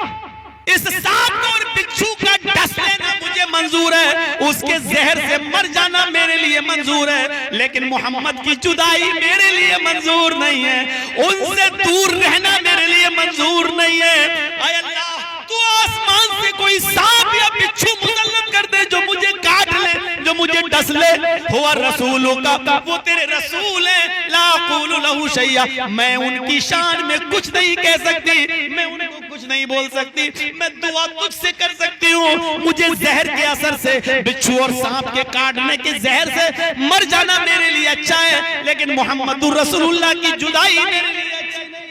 इस सांप और बिच्छू का डस लेना मुझे मंजूर है, उसके जहर से मर जाना मेरे लिए मंजूर है, लेकिन मोहम्मद की जुदाई मेरे लिए मंजूर नहीं है, उनसे दूर रहना मेरे लिए मंजूर नहीं है। आय अल्लाह, तू आसमान से कोई सांप या बिच्छू मुसल्लत कर दे जो मुझे काट ले, जो मुझे डस ले। हुआ रसूलों का, वो तेरे रसूल है। ला अक़ूलु लहू शैया, मैं उनकी शान में कुछ नहीं कह सकती, मैं उनको कुछ नहीं बोल सकती, मैं दुआ तुझसे कर सकती हूँ। मुझे जहर के असर से, बिच्छू और सांप के काटने के जहर से मर जाना मेरे लिए अच्छा है, लेकिन मोहम्मदुर रसूलुल्लाह की जुदाई मेरे लिए अच्छा नहीं।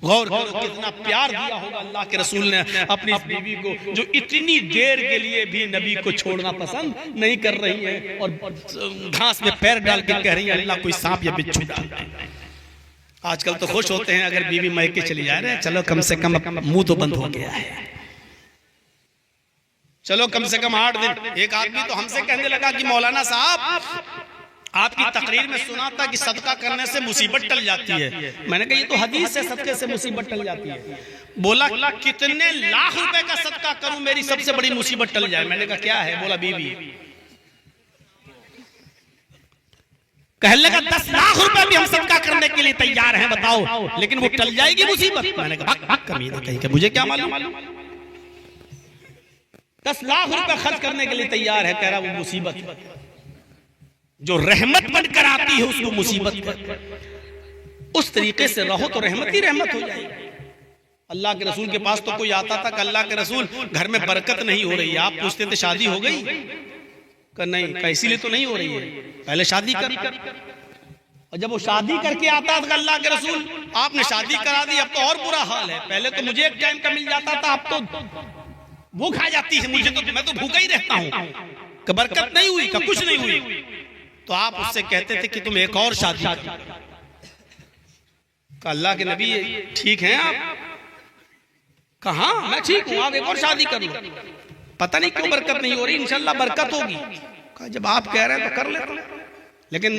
गौर करो कितना प्यार दिया होगा अल्लाह के रसूल ने अपनी इस बीवी को, जो इतनी देर के लिए भी नबी को छोड़ना पसंद नहीं कर रही है और घास में पैर डाल के कह रही है अल्लाह कोई सांप या बिच्छू डाल दे। आजकल तो खुश होते हैं अगर बीवी मैके चली जा रहे हैं, चलो कम से कम मुंह तो बंद हो गया है, चलो कम से कम 8 दिन। एक आदमी तो हमसे कहने लगा कि मौलाना साहब, आपकी तकरीर में सुना था कि सदका करने से मुसीबत टल जाती है। मैंने कहा ये तो हदीस है, सदके से मुसीबत टल जाती है। बोला कितने लाख रुपए का सदका करूं मेरी सबसे बड़ी मुसीबत टल जाए? मैंने कहा क्या है? बोला बीवी। कहने लगा 10 लाख रुपए भी हम सदका करने के लिए तैयार हैं, बताओ, लेकिन वो टल जाएगी मुसीबत। मैंने कहा भाग कमीना कहीं के, मुझे क्या मालूम। 10 लाख रुपए खर्च करने के लिए तैयार है, कह रहा वो मुसीबत, जो रहमत बनकर आती है उसको मुसीबत पर। उस तरीके से रहो तो रहमत ही रहमत हो जाएगी। अल्लाह के रसूल के पास तो कोई आता था कि अल्लाह के रसूल घर में बरकत नहीं हो रही है। आप पूछते थे शादी हो गई? कर नहीं, का इसीलिए तो नहीं हो रही है, पहले शादी कर। और जब वो शादी करके आता था अल्लाह के रसूल, आपने शादी करा दी, अब तो और बुरा हाल है। पहले तो मुझे एक टाइम का मिल जाता था, अब तो वो खा जाती है मुझे, तो मैं तो भूखा ही रहता हूँ। कि बरकत नहीं हुई, का कुछ नहीं हुई। तो आप उससे कहते थे कि तुम एक और शादी कर। अल्लाह के नबी ठीक हैं आप? कहा मैं ठीक हूं, आप एक और शादी कर लो। पता नहीं क्यों बरकत नहीं हो रही, इंशाल्लाह बरकत होगी। कहा जब आप कह रहे हैं तो कर लेते। लेकिन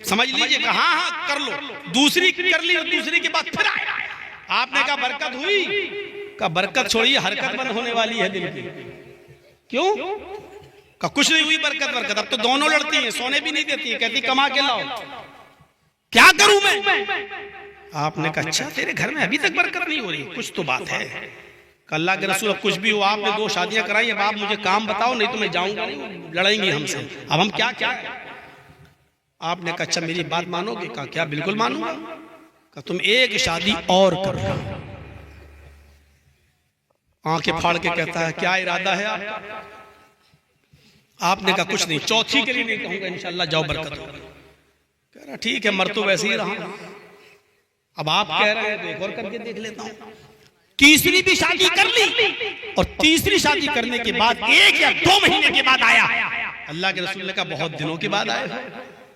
समझ लीजिए कि हाँ हाँ कर लो, दूसरी कर ली और दूसरी के बाद फिर आया। आपने कहा बरकत हुई, का बरकत छोड़िए, हरकत बंद होने वाली है दिल की। क्यों? का कुछ नहीं हुई बरकत बरकत, अब तो दोनों लड़ती हैं, सोने भी नहीं देती है, कहती कमा के लाओ, क्या करूं मैं? आपने कहा अच्छा तेरे घर में अभी तक बरकत नहीं हो रही, कुछ तो बात है। अल्लाह के रसूल कुछ भी हो, आपने 2 शादियां कराई, अब आप मुझे काम बताओ, नहीं तो मैं जाऊंगा नहीं, लड़ेंगी हमसे। अब हम क्या क्या? आपने कहा अच्छा मेरी बात मानोगे? कहा क्या? बिल्कुल मानूंगा। कहा तुम एक शादी और कर लो। आंखें फाड़ के कहता है क्या इरादा है आपका? आपने कहा कुछ नहीं, चौथी के लिए नहीं कहूंगा, इंशाल्लाह जाओ बरकत हो। कह रहा ठीक है, मर तो वैसे ही रहा, अब आप कह रहे हैं तो एक और करके देख लेता हूं। तीसरी भी शादी कर ली और तीसरी शादी करने के बाद 1 या 2 महीने के बाद आया। अल्लाह के रसूल ने कहा बहुत दिनों के बाद आए।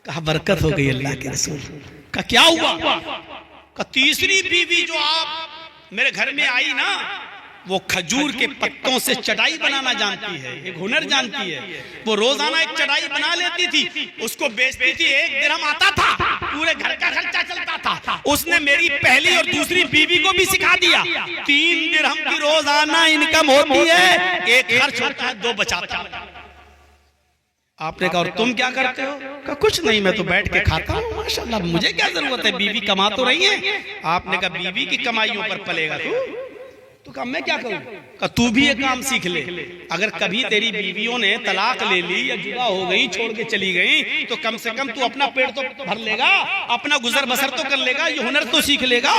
कहा बरकत हो गई अल्लाह के रसूल। कहा क्या हुआ? कहा तीसरी बीवी जो आप मेरे घर में आई ना, वो खजूर के पत्तों से चटाई बनाना जानती है, एक हुनर जानती है। वो रोजाना एक चटाई बना लेती थी, उसको बेचती थी, 1 दिरहम आता था, पूरे घर का खर्चा चलता था। उसने मेरी पहली और दूसरी बीवी को भी सिखा दिया, 3 दिरहम की रोजाना इनकम होती है, 1 खर्च होता है, 2 बचाता है। आपने कहा और तुम क्या करते हो? कहा कुछ नहीं, मैं तो बैठ के खाता हूँ, माशाल्लाह, मुझे क्या जरूरत है, बीवी कमा तो रही है। आपने कहा बीवी की कमाइयों पर पलेगा तो कहा मैं क्या करूं? कहा तू भी ये काम सीख ले, अगर कभी तेरी बीवियों ने तलाक ले ली या जुदा हो गई, छोड़ के चली गई, तो कम से कम तू अपना पेट तो भर लेगा, अपना गुजर बसर तो कर लेगा, ये हुनर तो सीख लेगा।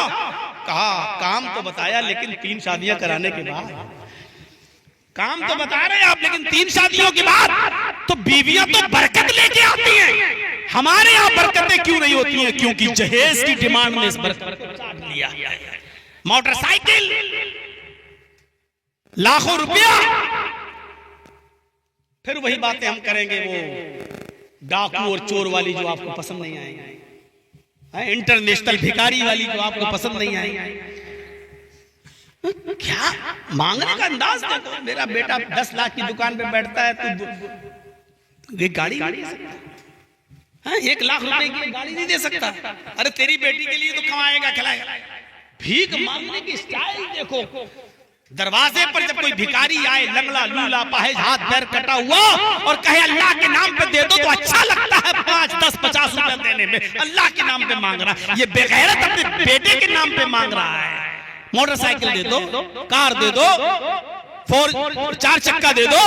कहा काम तो बताया, लेकिन 3 शादियां कराने के बाद, काम तो बता रहे हैं आप, लेकिन 3 शादियों के बाद तो बीवियां तो बरकत लेके आती हैं। हमारे यहाँ बरकतें क्यों नहीं होती हैं? क्योंकि जहेज की डिमांड में इस बरकत को चाट लिया। मोटरसाइकिल, लाखों रुपया, फिर वही बातें हम करेंगे, वो डाकू और चोर वाली जो आपको पसंद नहीं आएगी, इंटरनेशनल भिखारी वाली जो आपको पसंद नहीं आएगी। क्या मांगने का अंदाज देखो, मेरा बेटा 10 लाख की दुकान पे बैठता है, तो ये गाड़ी नहीं दे सकता, 1 लाख रुपए की गाड़ी नहीं दे सकता। अरे तेरी बेटी के लिए तो कमाएगा खिलाएगा। भीख मांगने की स्टाइल देखो, दरवाजे पर जब कोई भिखारी आए, लंगड़ा लूला, पाहे हाथ पैर कटा हुआ, और कहे अल्लाह के नाम पे दे दो, तो अच्छा लगता है 5, 10, 50 रुपए देने में। अल्लाह के नाम पे मांग रहा है, ये बेगैरत अपने बेटे के नाम पे मांग रहा है। मोटरसाइकिल दे दो, कार दे दो, 4 चक्का दे दो।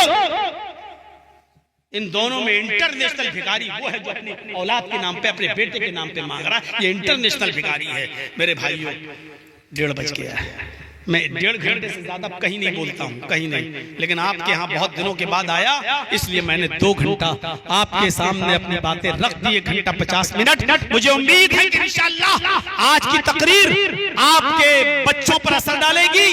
इन दोनों में इंटरनेशनल भिखारी वो है जो अपनी औलाद के नाम पे, अपने बेटे के नाम पे मांग रहा है। ये इंटरनेशनल भिखारी है। मेरे भाइयों, 1:30 बज गया है, मैं 1.5 घंटे से ज्यादा कहीं नहीं बोलता हूँ, कहीं नहीं, लेकिन आपके यहाँ बहुत दिनों के बाद आया, इसलिए मैंने 2 घंटा आपके सामने अपनी बातें रख दी, 1 घंटा 50 मिनट। मुझे उम्मीद है कि इंशाअल्लाह आज की तकरीर आपके बच्चों पर असर डालेगी।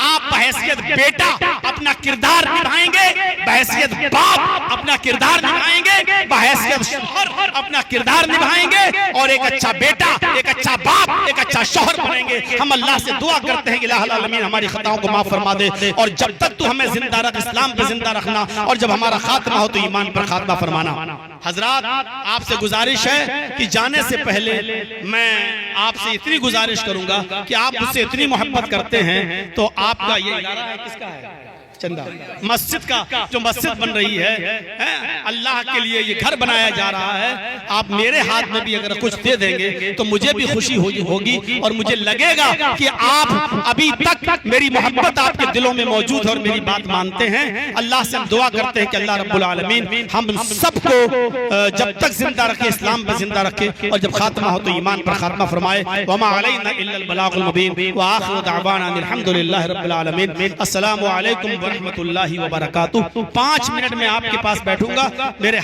आप बहैसियत बेटा अपना किरदार निभाएंगे, बहैसियत बाप अपना किरदार निभाएंगे, बहैसियत शौहर अपना किरदार निभाएंगे, और एक अच्छा बेटा, एक अच्छा बाप, एक अच्छा शौहर बनेंगे। हम अल्लाह से दुआ करते हैं कि अल्लाह आमीन हमारी खताओं को माफ फरमा दे, और जब तक तू हमें जिंदा रख, इस्लाम पे जिंदा रखना, और जब हमारा खात्मा हो तो ईमान पर खात्मा फरमाना। हजरात, आपसे गुजारिश है कि जाने से पहले मैं आपसे इतनी गुजारिश करूंगा कि आप मुझसे इतनी मोहब्बत करते हैं, तो आपका ये इरादा है, किसका है? चंदा, मस्जिद का, जो मस्जिद बन रही है, अल्लाह के लिए ये घर बनाया जा रहा है। आप मेरे हाथ में भी अगर कुछ दे देंगे तो मुझे भी खुशी होगी, और मुझे लगेगा कि आप अभी तक मेरी मोहब्बत आपके दिलों में मौजूद है और मेरी बात मानते हैं। अल्लाह से हम दुआ करते हैं कि अल्लाह रब्बुल आलमीन हम सबको जब तक जिंदा रखे, इस्लाम पर जिंदा रखे, और जब खात्मा हो तो ईमान पर खात्मा फरमाए। वमा अलैना इल्लल बलागुल मुबीन व आखिरु दअवाना अल्हम्दुलिल्लाहि रब्बिल आलमीन। अस्सलामु अलैकुम व रहमतुल्लाहि व बरकातुहू। 5 मिनट में आपके पास बैठूंगा। मेरे